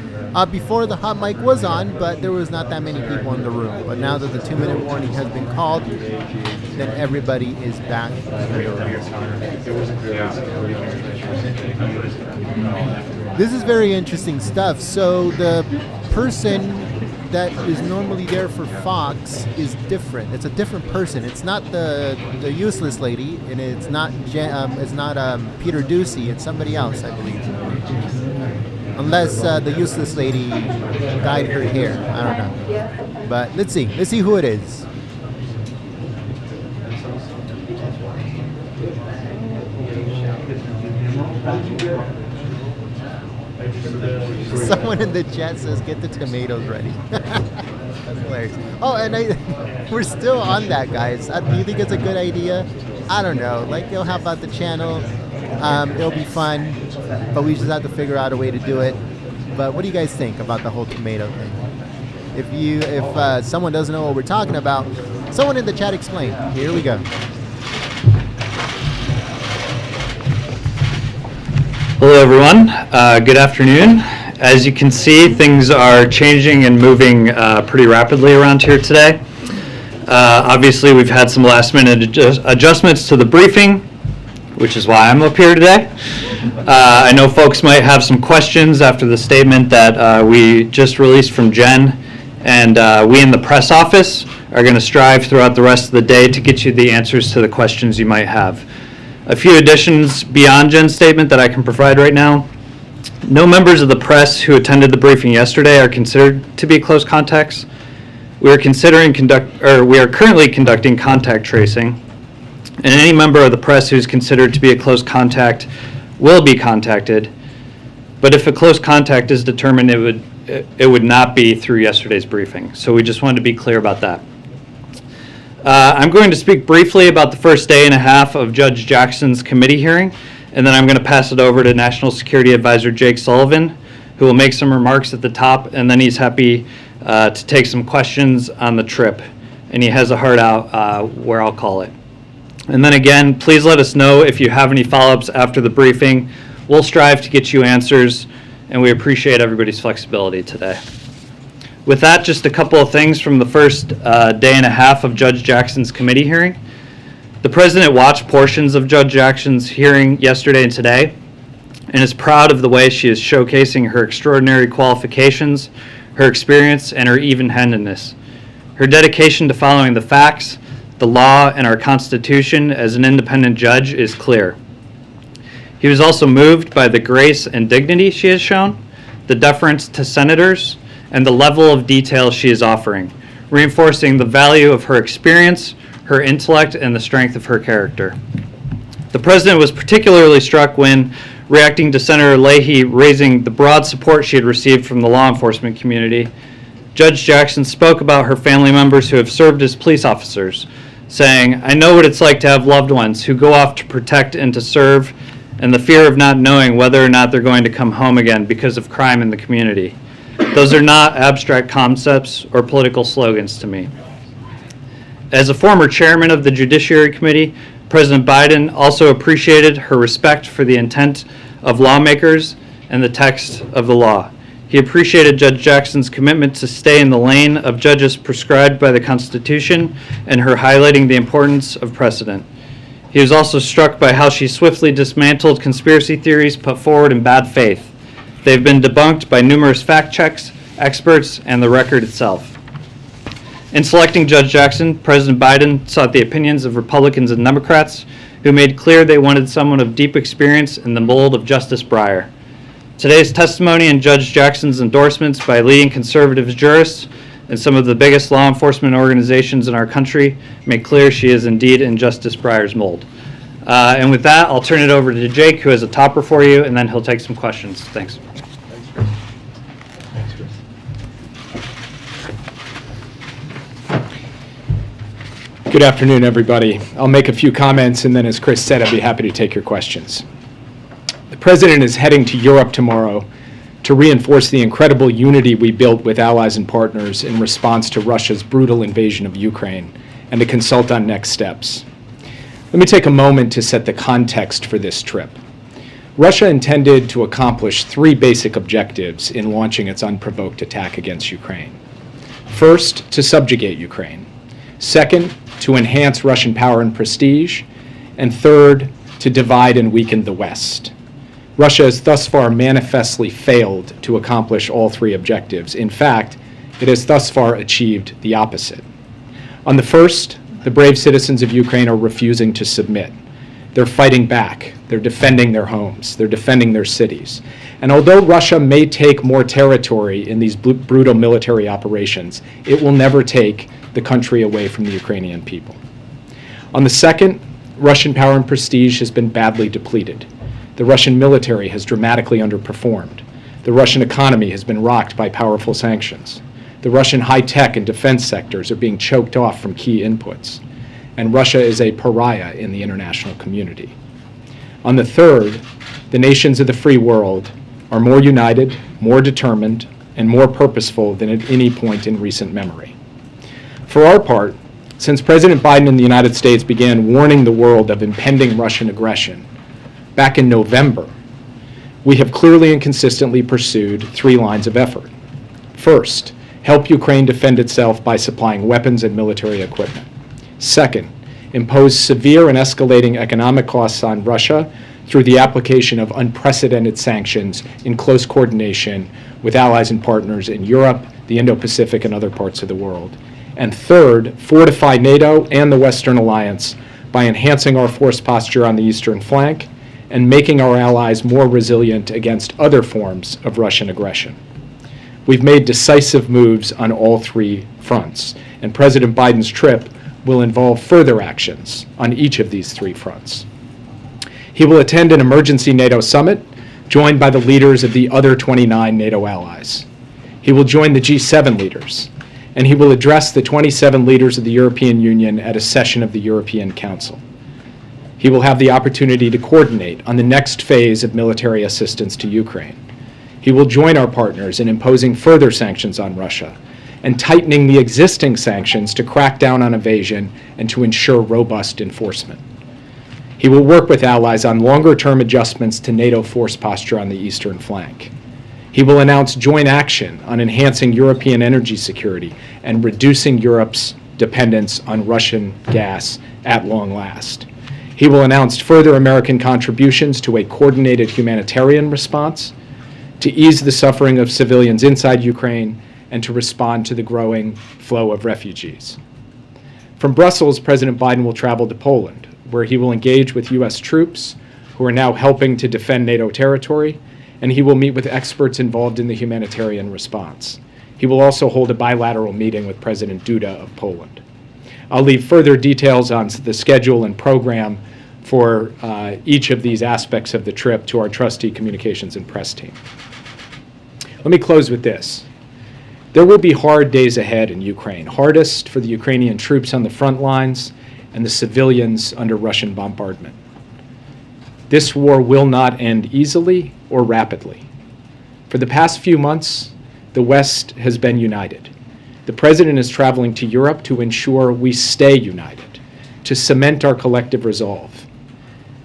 Before the hot mic was on, but there was not that many people in the room. But now that the 2-minute warning has been called, then everybody is back. This is very interesting stuff. So the person that is normally there for Fox is different. It's a different person. It's not the useless lady, and it's not Peter Ducey. It's somebody else, I believe. Unless the useless lady dyed her hair. I don't know. But let's see. Let's see who it is. Someone in the chat says, "Get the tomatoes ready." That's hilarious. Oh, and we're still on that, guys. Do you think it's a good idea? I don't know. Like, you'll help out the channel. It'll be fun, but we just have to figure out a way to do it. But what do you guys think about the whole tomato thing? If someone doesn't know what we're talking about, someone in the chat explain. Here we go. Hello, everyone. Good afternoon. As you can see, things are changing and moving pretty rapidly around here today. Obviously, we've had some last-minute adjustments to the briefing, which is why I'm up here today. I know folks might have some questions after the statement that we just released from Jen, and we in the press office are going to strive throughout the rest of the day to get you the answers to the questions you might have. A few additions beyond Jen's statement that I can provide right now. No members of the press who attended the briefing yesterday are considered to be close contacts. We are currently conducting contact tracing, and any member of the press who is considered to be a close contact will be contacted. But if a close contact is determined, it would not be through yesterday's briefing. So we just wanted to be clear about that. I'm going to speak briefly about the first day and a half of Judge Jackson's committee hearing, and then I'm going to pass it over to National Security Advisor Jake Sullivan, who will make some remarks at the top, and then he's happy to take some questions on the trip. And he has a heart out where I'll call it. And then again, please let us know if you have any follow-ups after the briefing. We'll strive to get you answers, and we appreciate everybody's flexibility today. With that, just a couple of things from the first day and a half of Judge Jackson's committee hearing. The President watched portions of Judge Jackson's hearing yesterday and today, and is proud of the way she is showcasing her extraordinary qualifications, her experience, and her even-handedness. Her dedication to following the facts, the law, and our Constitution as an independent judge is clear. He was also moved by the grace and dignity she has shown, the deference to senators, and the level of detail she is offering, reinforcing the value of her experience, her intellect, and the strength of her character. The President was particularly struck when, reacting to Senator Leahy raising the broad support she had received from the law enforcement community, Judge Jackson spoke about her family members who have served as police officers, saying, "I know what it's like to have loved ones who go off to protect and to serve, and the fear of not knowing whether or not they're going to come home again because of crime in the community. Those are not abstract concepts or political slogans to me." As a former chairman of the Judiciary Committee, President Biden also appreciated her respect for the intent of lawmakers and the text of the law. He appreciated Judge Jackson's commitment to stay in the lane of judges prescribed by the Constitution and her highlighting the importance of precedent. He was also struck by how she swiftly dismantled conspiracy theories put forward in bad faith. They've been debunked by numerous fact checks, experts, and the record itself. In selecting Judge Jackson, President Biden sought the opinions of Republicans and Democrats who made clear they wanted someone of deep experience in the mold of Justice Breyer. Today's testimony and Judge Jackson's endorsements by leading conservative jurists and some of the biggest law enforcement organizations in our country make clear she is indeed in Justice Breyer's mold. And with that, I'll turn it over to Jake, who has a topper for you, and then he'll take some questions. Thanks. Good afternoon, everybody. I'll make a few comments, and then as Chris said, I'd be happy to take your questions. The President is heading to Europe tomorrow to reinforce the incredible unity we built with allies and partners in response to Russia's brutal invasion of Ukraine, and to consult on next steps. Let me take a moment to set the context for this trip. Russia intended to accomplish three basic objectives in launching its unprovoked attack against Ukraine. First, to subjugate Ukraine. Second, to enhance Russian power and prestige. And third, to divide and weaken the West. Russia has thus far manifestly failed to accomplish all three objectives. In fact, it has thus far achieved the opposite. On the first, the brave citizens of Ukraine are refusing to submit. They're fighting back. They're defending their homes. They're defending their cities. And although Russia may take more territory in these brutal military operations, it will never take the country away from the Ukrainian people. On the second, Russian power and prestige has been badly depleted. The Russian military has dramatically underperformed. The Russian economy has been rocked by powerful sanctions. The Russian high-tech and defense sectors are being choked off from key inputs. And Russia is a pariah in the international community. On the third, the nations of the free world are more united, more determined, and more purposeful than at any point in recent memory. For our part, since President Biden in the United States began warning the world of impending Russian aggression back in November, we have clearly and consistently pursued three lines of effort. First, help Ukraine defend itself by supplying weapons and military equipment. Second, impose severe and escalating economic costs on Russia through the application of unprecedented sanctions in close coordination with allies and partners in Europe, the Indo-Pacific, and other parts of the world. And third, fortify NATO and the Western alliance by enhancing our force posture on the eastern flank and making our allies more resilient against other forms of Russian aggression. We've made decisive moves on all three fronts, and President Biden's trip will involve further actions on each of these three fronts. He will attend an emergency NATO summit, joined by the leaders of the other 29 NATO allies. He will join the G7 leaders, and he will address the 27 leaders of the European Union at a session of the European Council. He will have the opportunity to coordinate on the next phase of military assistance to Ukraine. He will join our partners in imposing further sanctions on Russia and tightening the existing sanctions to crack down on evasion and to ensure robust enforcement. He will work with allies on longer-term adjustments to NATO force posture on the eastern flank. He will announce joint action on enhancing European energy security and reducing Europe's dependence on Russian gas at long last. He will announce further American contributions to a coordinated humanitarian response, to ease the suffering of civilians inside Ukraine, and to respond to the growing flow of refugees. From Brussels, President Biden will travel to Poland, where he will engage with U.S. troops who are now helping to defend NATO territory, and he will meet with experts involved in the humanitarian response. He will also hold a bilateral meeting with President Duda of Poland. I'll leave further details on the schedule and program for each of these aspects of the trip to our trustee communications and press team. Let me close with this. There will be hard days ahead in Ukraine, hardest for the Ukrainian troops on the front lines and the civilians under Russian bombardment. This war will not end easily or rapidly. For the past few months, the West has been united. The President is traveling to Europe to ensure we stay united, to cement our collective resolve,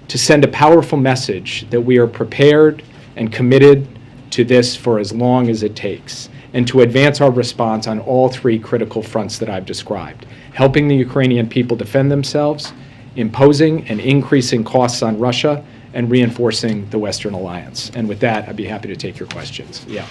to send a powerful message that we are prepared and committed to this for as long as it takes, and to advance our response on all three critical fronts that I've described: helping the Ukrainian people defend themselves, imposing and increasing costs on Russia, and reinforcing the Western alliance. And with that, I'd be happy to take your questions. Yeah.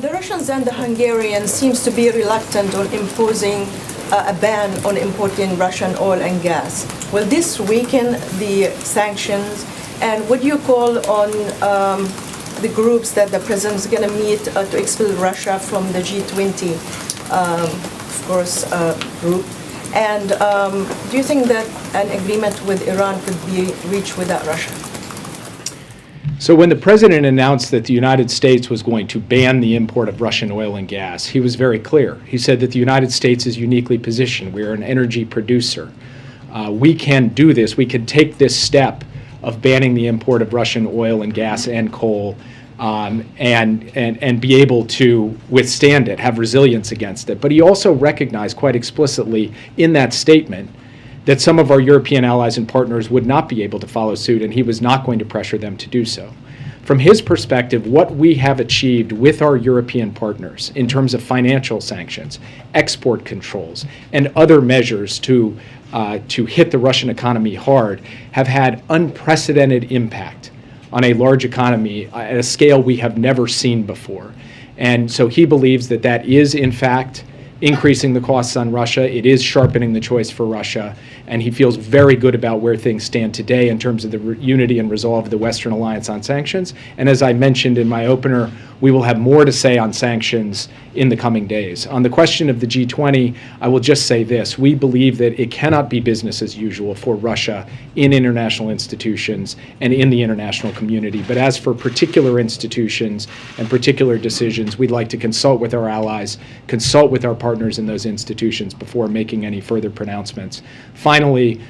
The Russians and the Hungarians seems to be reluctant on imposing a ban on importing Russian oil and gas. Will this weaken the sanctions? And what do you call on the groups that the president is going to meet to expel Russia from the G20, of course, group? And do you think that an agreement with Iran could be reached without Russia? So when the president announced that the United States was going to ban the import of Russian oil and gas, he was very clear. He said that the United States is uniquely positioned. We are an energy producer. We can do this. We can take this step of banning the import of Russian oil and gas and coal and be able to withstand it, have resilience against it. But he also recognized quite explicitly in that statement that some of our European allies and partners would not be able to follow suit, and he was not going to pressure them to do so. From his perspective, what we have achieved with our European partners in terms of financial sanctions, export controls, and other measures to hit the Russian economy hard have had unprecedented impact on a large economy at a scale we have never seen before. And so he believes that that is, in fact, increasing the costs on Russia. It is sharpening the choice for Russia, and he feels very good about where things stand today in terms of the unity and resolve of the Western alliance on sanctions. And as I mentioned in my opener, we will have more to say on sanctions in the coming days. On the question of the G20, I will just say this. We believe that it cannot be business as usual for Russia in international institutions and in the international community. But as for particular institutions and particular decisions, we'd like to consult with our allies, consult with our partners in those institutions before making any further pronouncements. Finally,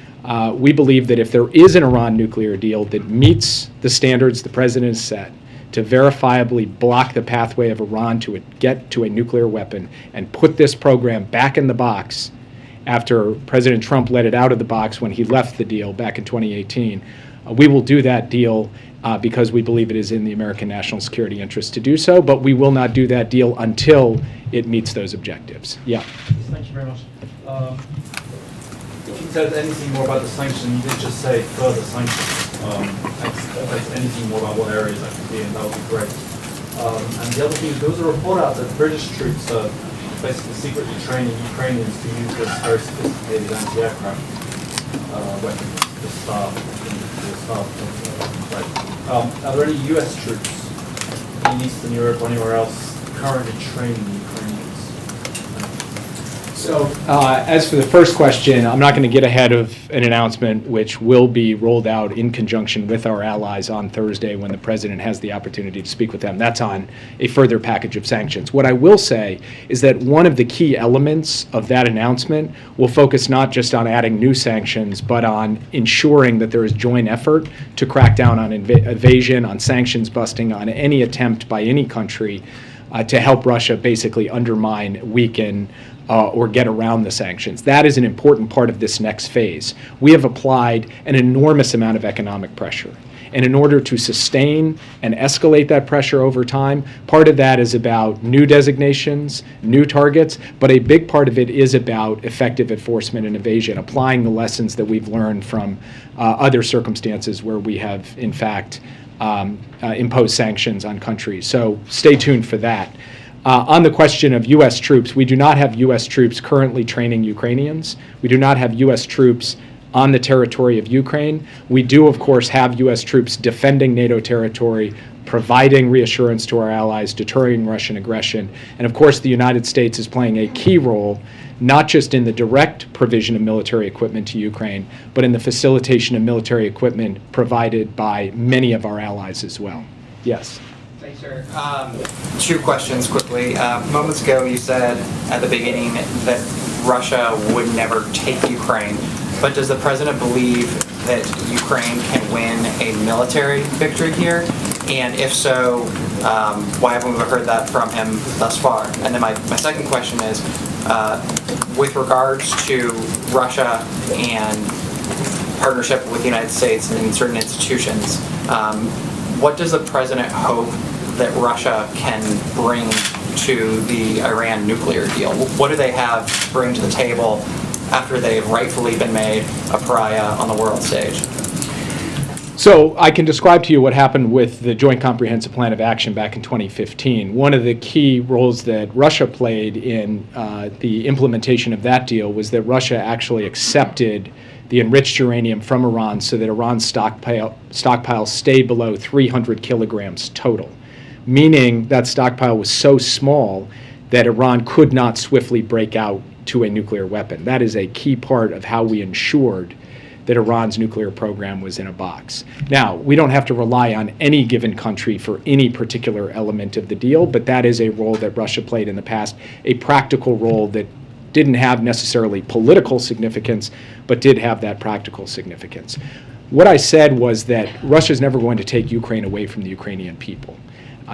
we believe that if there is an Iran nuclear deal that meets the standards the president has set to verifiably block the pathway of Iran to get to a nuclear weapon and put this program back in the box after President Trump let it out of the box when he left the deal back in 2018, we will do that deal because we believe it is in the American national security interest to do so, but we will not do that deal until it meets those objectives. Yeah. Thank you very much. If you said anything more about the sanctions, you did just say further sanctions. If there's anything more about what areas that could be in, that would be great. And the other thing, there was a report out that British troops are basically secretly training Ukrainians to use this very sophisticated anti-aircraft weapons to start the fight. Are there any U.S. troops in Eastern Europe or anywhere else currently training the Ukrainians? So, as for the first question, I'm not going to get ahead of an announcement which will be rolled out in conjunction with our allies on Thursday when the President has the opportunity to speak with them. That's on a further package of sanctions. What I will say is that one of the key elements of that announcement will focus not just on adding new sanctions, but on ensuring that there is joint effort to crack down on evasion, on sanctions busting, on any attempt by any country to help Russia basically undermine, weaken, or get around the sanctions. That is an important part of this next phase. We have applied an enormous amount of economic pressure. And in order to sustain and escalate that pressure over time, part of that is about new designations, new targets, but a big part of it is about effective enforcement and evasion, applying the lessons that we've learned from other circumstances where we have, in fact, imposed sanctions on countries. So stay tuned for that. On the question of U.S. troops, we do not have U.S. troops currently training Ukrainians. We do not have U.S. troops on the territory of Ukraine. We do, of course, have U.S. troops defending NATO territory, providing reassurance to our allies, deterring Russian aggression. And, of course, the United States is playing a key role, not just in the direct provision of military equipment to Ukraine, but in the facilitation of military equipment provided by many of our allies as well. Yes. Thanks, sir. Two questions quickly. Moments ago, you said at the beginning that Russia would never take Ukraine, but does the president believe that Ukraine can win a military victory here? And if so, why haven't we heard that from him thus far? And then my second question is, with regards to Russia and partnership with the United States and certain institutions, what does the president hope that Russia can bring to the Iran nuclear deal? What do they have to bring to the table after they've rightfully been made a pariah on the world stage? So I can describe to you what happened with the Joint Comprehensive Plan of Action back in 2015. One of the key roles that Russia played in the implementation of that deal was that Russia actually accepted the enriched uranium from Iran so that Iran's stockpile stayed below 300 kilograms total, meaning that stockpile was so small that Iran could not swiftly break out to a nuclear weapon. That is a key part of how we ensured that Iran's nuclear program was in a box. Now, we don't have to rely on any given country for any particular element of the deal, but that is a role that Russia played in the past, a practical role that didn't have necessarily political significance, but did have that practical significance. What I said was that Russia's never going to take Ukraine away from the Ukrainian people.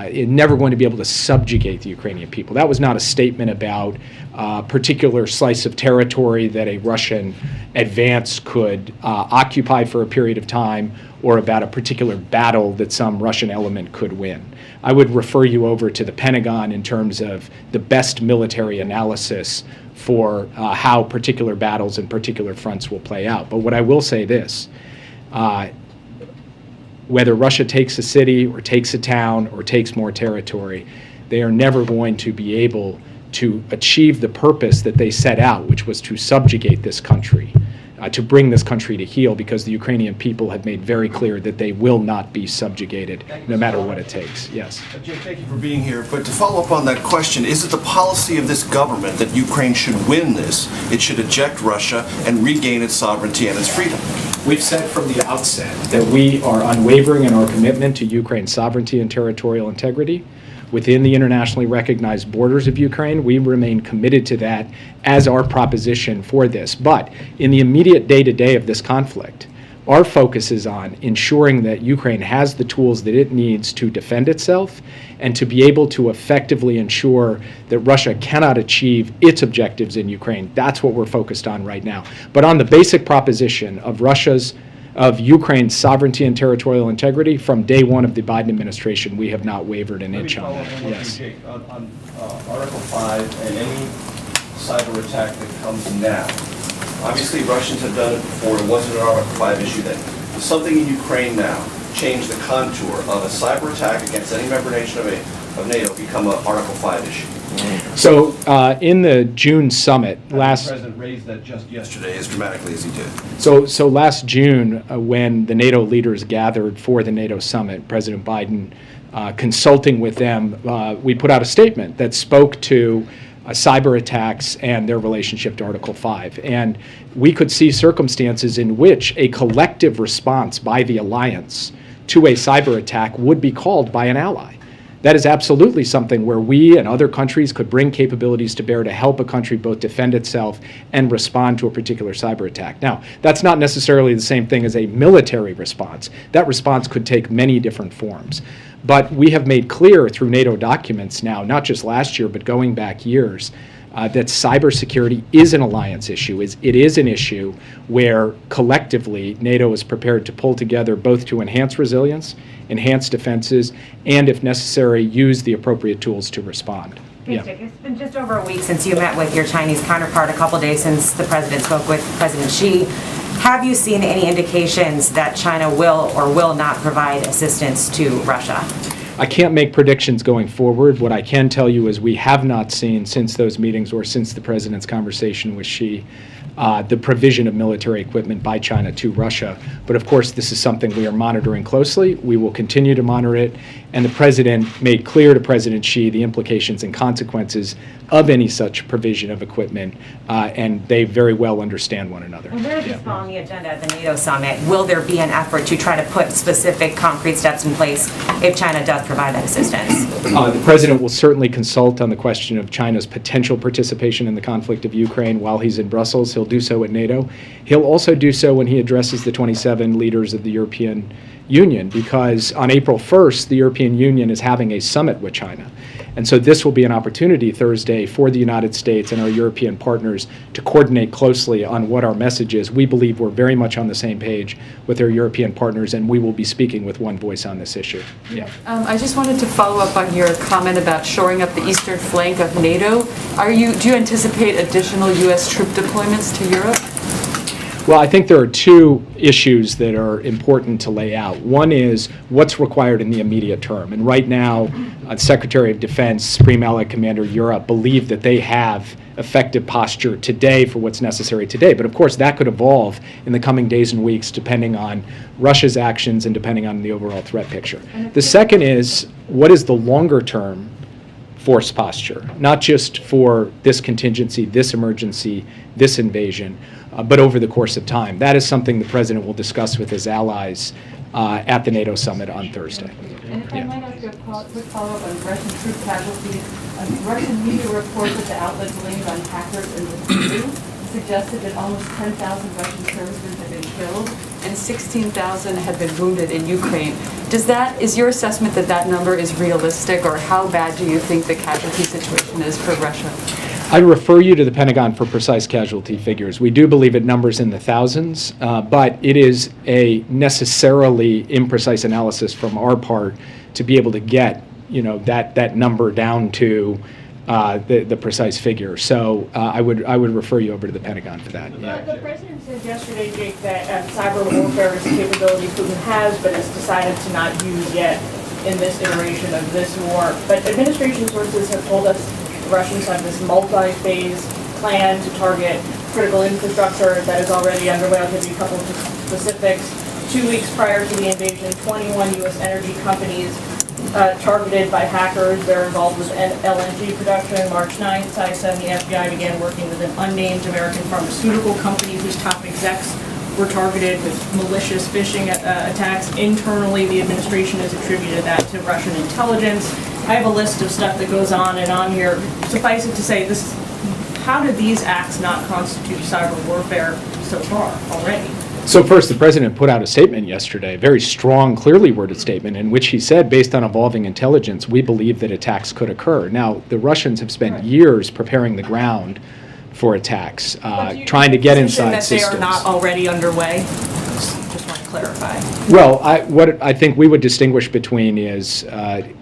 It's never going to be able to subjugate the Ukrainian people. That was not a statement about a particular slice of territory that a Russian advance could occupy for a period of time, or about a particular battle that some Russian element could win. I would refer you over to the Pentagon in terms of the best military analysis for how particular battles and particular fronts will play out. But what I will say this, whether Russia takes a city or takes a town or takes more territory, they are never going to be able to achieve the purpose that they set out, which was to subjugate this country, to bring this country to heel, because the Ukrainian people have made very clear that they will not be subjugated no matter what it takes. Yes. Jim, thank you for being here. But to follow up on that question, is it the policy of this government that Ukraine should win this? It should eject Russia and regain its sovereignty and its freedom? We've said from the outset that we are unwavering in our commitment to Ukraine's sovereignty and territorial integrity. Within the internationally recognized borders of Ukraine, we remain committed to that as our proposition for this. But in the immediate day-to-day of this conflict, our focus is on ensuring that Ukraine has the tools that it needs to defend itself and to be able to effectively ensure that Russia cannot achieve its objectives in Ukraine. That's what we're focused on right now. But on the basic proposition of Ukraine's sovereignty and territorial integrity, from day one of the Biden administration, we have not wavered an inch on that. Yes. On Article 5 and any cyber attack that comes now, obviously Russians have done it before. It wasn't an Article 5 issue then. There's something in Ukraine now. change the contour of a cyber attack against any member nation of NATO become an Article 5 issue? So in the June summit last... The President raised that just yesterday as dramatically as he did. So last June, when the NATO leaders gathered for the NATO summit, President Biden, consulting with them, we put out a statement that spoke to cyber attacks and their relationship to Article 5. And we could see circumstances in which a collective response by the alliance to a cyber attack would be called by an ally. That is absolutely something where we and other countries could bring capabilities to bear to help a country both defend itself and respond to a particular cyber attack. Now, that's not necessarily the same thing as a military response. That response could take many different forms. But we have made clear through NATO documents now, not just last year, but going back years, that cybersecurity is an alliance issue. It is an issue where collectively NATO is prepared to pull together both to enhance resilience, enhance defenses, and if necessary, use the appropriate tools to respond. Yeah. It's been just over a week since you met with your Chinese counterpart, a couple days since the president spoke with President Xi. Have you seen any indications that China will or will not provide assistance to Russia? I can't make predictions going forward. What I can tell you is we have not seen since those meetings or since the president's conversation with Xi the provision of military equipment by China to Russia. But of course, this is something we are monitoring closely. We will continue to monitor it. And the president made clear to President Xi the implications and consequences of any such provision of equipment, and they very well understand one another. Well, where is this on the agenda at the NATO summit? Will there be an effort to try to put specific concrete steps in place if China does provide that assistance? The president will certainly consult on the question of China's potential participation in the conflict of Ukraine while he's in Brussels. He'll do so at NATO. He'll also do so when he addresses the 27 leaders of the European Union, because on April 1st, the European Union is having a summit with China. And so this will be an opportunity Thursday for the United States and our European partners to coordinate closely on what our message is. We believe we're very much on the same page with our European partners, and we will be speaking with one voice on this issue. Yeah. I just wanted to follow up on your comment about shoring up the eastern flank of NATO. Do you anticipate additional U.S. troop deployments to Europe? Well, I think there are two issues that are important to lay out. One is what's required in the immediate term. And right now, Secretary of Defense, Supreme Allied Commander Europe, believe that they have effective posture today for what's necessary today. But of course, that could evolve in the coming days and weeks depending on Russia's actions and depending on the overall threat picture. The second is, what is the longer term force posture, not just for this contingency, this emergency, this invasion, but over the course of time. That is something the president will discuss with his allies at the NATO summit on Thursday. And if I might ask a quick follow-up on Russian troop casualties. Russian media reports that the outlet blamed on hackers in the EU suggested that almost 10,000 Russian servicemen had been killed and 16,000 had been wounded in Ukraine. Is your assessment that that number is realistic, or how bad do you think the casualty situation is for Russia? I refer you to the Pentagon for precise casualty figures. We do believe it numbers in the thousands, but it is a necessarily imprecise analysis from our part to be able to get that number down to the precise figure. So I would refer you over to the Pentagon for that. Yeah. The president said yesterday, Jake, that cyber warfare is a capability Putin has, but has decided to not use yet in this iteration of this war. But administration sources have told us the Russians have this multi-phase plan to target critical infrastructure that is already underway. I'll give you a couple of specifics. 2 weeks prior to the invasion, 21 U.S. energy companies targeted by hackers. They're involved with LNG production. March 9th, CISA and the FBI began working with an unnamed American pharmaceutical company whose top execs were targeted with malicious phishing attacks. Internally, the administration has attributed that to Russian intelligence. I have a list of stuff that goes on and on here. Suffice it to say, how did these acts not constitute cyber warfare so far already? So first, the president put out a statement yesterday, a very strong, clearly worded statement, in which he said, based on evolving intelligence, we believe that attacks could occur. Now, the Russians have spent years preparing the ground for attacks, trying to get inside systems. That they are not already underway? Just want to clarify. Well, what I think we would distinguish between is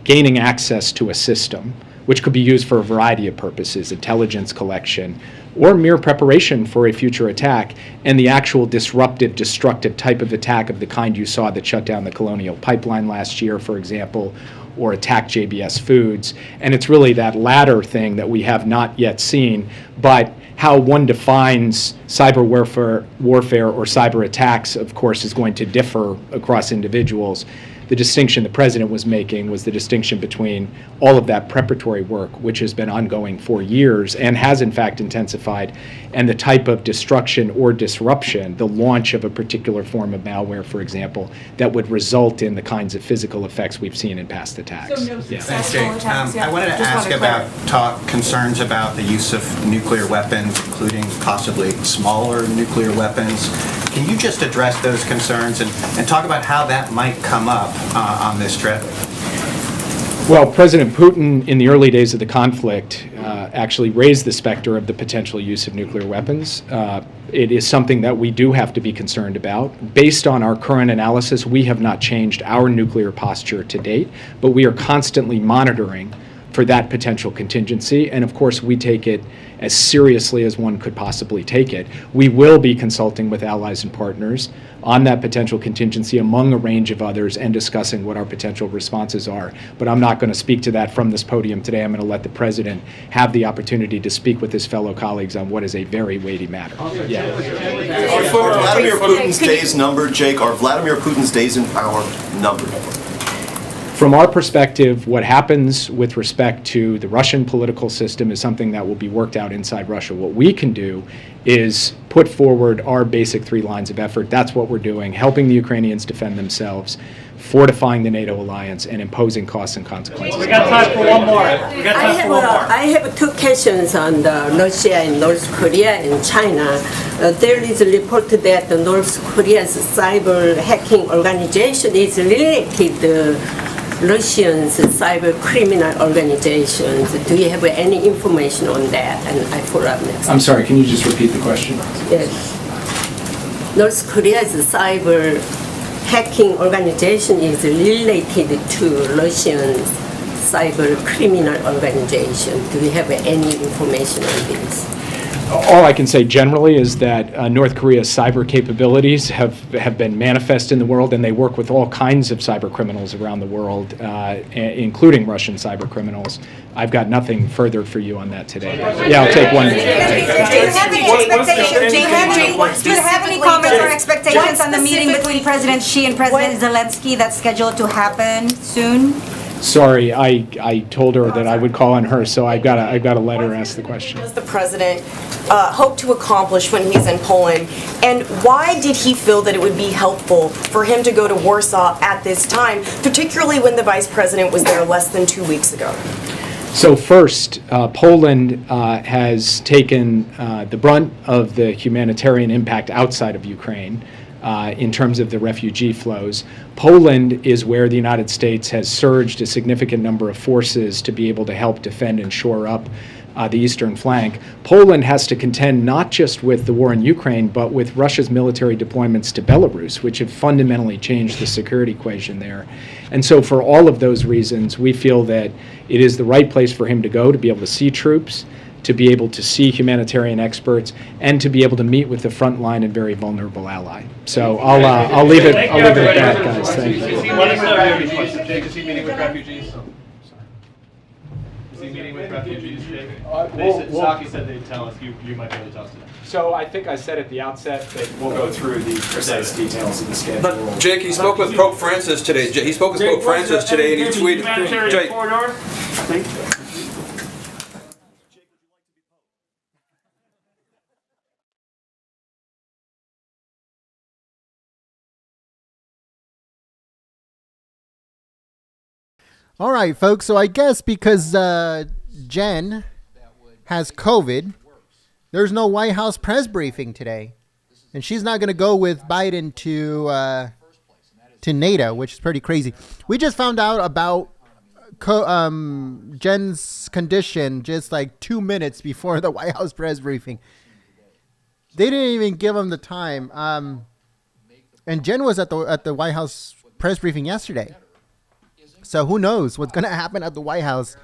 gaining access to a system, which could be used for a variety of purposes, intelligence collection, or mere preparation for a future attack, and the actual disruptive, destructive type of attack of the kind you saw that shut down the Colonial Pipeline last year, for example, or attacked JBS Foods. And it's really that latter thing that we have not yet seen, but how one defines cyber warfare or cyber attacks, of course, is going to differ across individuals. The distinction the president was making was the distinction between all of that preparatory work, which has been ongoing for years and has in fact intensified, and the type of destruction or disruption, the launch of a particular form of malware, for example, that would result in the kinds of physical effects we've seen in past attacks. So no Yeah. Thanks, Jake. I wanted to ask about concerns about the use of nuclear weapons, including possibly smaller nuclear weapons. Can you just address those concerns and talk about how that might come up on this trip? Well, President Putin, in the early days of the conflict, actually raised the specter of the potential use of nuclear weapons. It is something that we do have to be concerned about. Based on our current analysis, we have not changed our nuclear posture to date, but we are constantly monitoring for that potential contingency, and of course we take it as seriously as one could possibly take it. We will be consulting with allies and partners on that potential contingency among a range of others and discussing what our potential responses are. But I'm not going to speak to that from this podium today. I'm going to let the president have the opportunity to speak with his fellow colleagues on what is a very weighty matter. Yeah. Are Vladimir Putin's days numbered, Jake? Are Vladimir Putin's days in power numbered? From our perspective, what happens with respect to the Russian political system is something that will be worked out inside Russia. What we can do is put forward our basic 3 lines of effort. That's what we're doing, helping the Ukrainians defend themselves, fortifying the NATO alliance, and imposing costs and consequences. We got time for one more. We got time for one more. I have 2 questions on the Russia and North Korea and China. There is a report that the North Korea's cyber hacking organization is related to Russian's cyber criminal organizations. Do you have any information on that? And I follow up next. I'm sorry, can you just repeat the question? Yes. North Korea's cyber hacking organization is related to Russian's cyber criminal organization. Do you have any information on this? All I can say generally is that North Korea's cyber capabilities have been manifest in the world, and they work with all kinds of cyber criminals around the world, including Russian cyber criminals. I've got nothing further for you on that today. Yeah, I'll take one minute. Do you have any comments or expectations on the meeting between President Xi and President Zelensky that's scheduled to happen soon? Sorry, I told her that I would call on her, so I've got to let her ask the question. What does the president hope to accomplish when he's in Poland, and why did he feel that it would be helpful for him to go to Warsaw at this time, particularly when the vice president was there less than 2 weeks ago? So first, Poland has taken the brunt of the humanitarian impact outside of Ukraine. In terms of the refugee flows. Poland is where the United States has surged a significant number of forces to be able to help defend and shore up the eastern flank. Poland has to contend not just with the war in Ukraine, but with Russia's military deployments to Belarus, which have fundamentally changed the security equation there. And so for all of those reasons, we feel that it is the right place for him to go to be able to see troops, to be able to see humanitarian experts, and to be able to meet with the frontline and very vulnerable ally. So I'll leave it at that, guys. Thank you. Jake, is he meeting with refugees? Is he meeting with refugees, Jake? Psaki said they'd tell us. You might be able to tell us today. So I think I said at the outset that we'll go through the precise details of the schedule. But Jake, he spoke with Pope Francis today. He spoke with Pope Francis today, and he tweeted. Jake. All right, folks. So I guess because Jen has COVID, there's no White House press briefing today, and she's not going to go with Biden to NATO, which is pretty crazy. We just found out about Jen's condition just like 2 minutes before the White House press briefing. They didn't even give him the time. And Jen was at the White House press briefing yesterday. So who knows what's going to happen at the White House.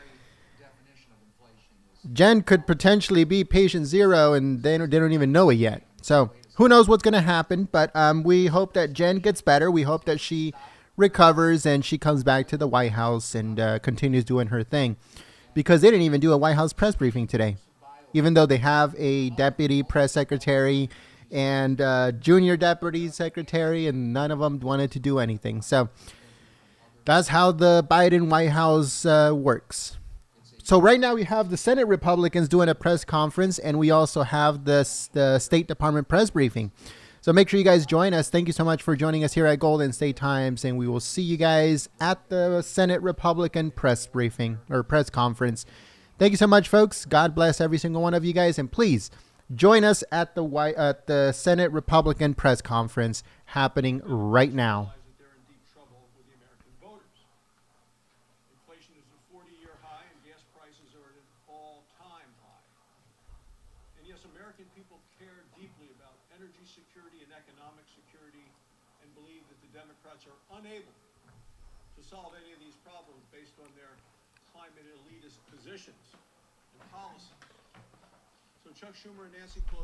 Jen could potentially be patient zero, and they don't even know it yet. So who knows what's going to happen? But we hope that Jen gets better. We hope that she recovers and she comes back to the White House and continues doing her thing, because they didn't even do a White House press briefing today, even though they have a deputy press secretary and junior deputy secretary, and none of them wanted to do anything. So that's how the Biden White House works. So right now we have the Senate Republicans doing a press conference, and we also have the State Department press briefing. So make sure you guys join us. Thank you so much for joining us here at Golden State Times, and we will see you guys at the Senate Republican press briefing or press conference. Thank you so much, folks. God bless every single one of you guys, and please join us at the Senate Republican press conference happening right now. Inflation is a 40-year high, and gas prices are at an all-time high. And yes, American people care deeply about energy security and economic security, and believe that the Democrats are unable to solve any of these problems based on their climate elitist positions and policies. So Chuck Schumer and Nancy Pelosi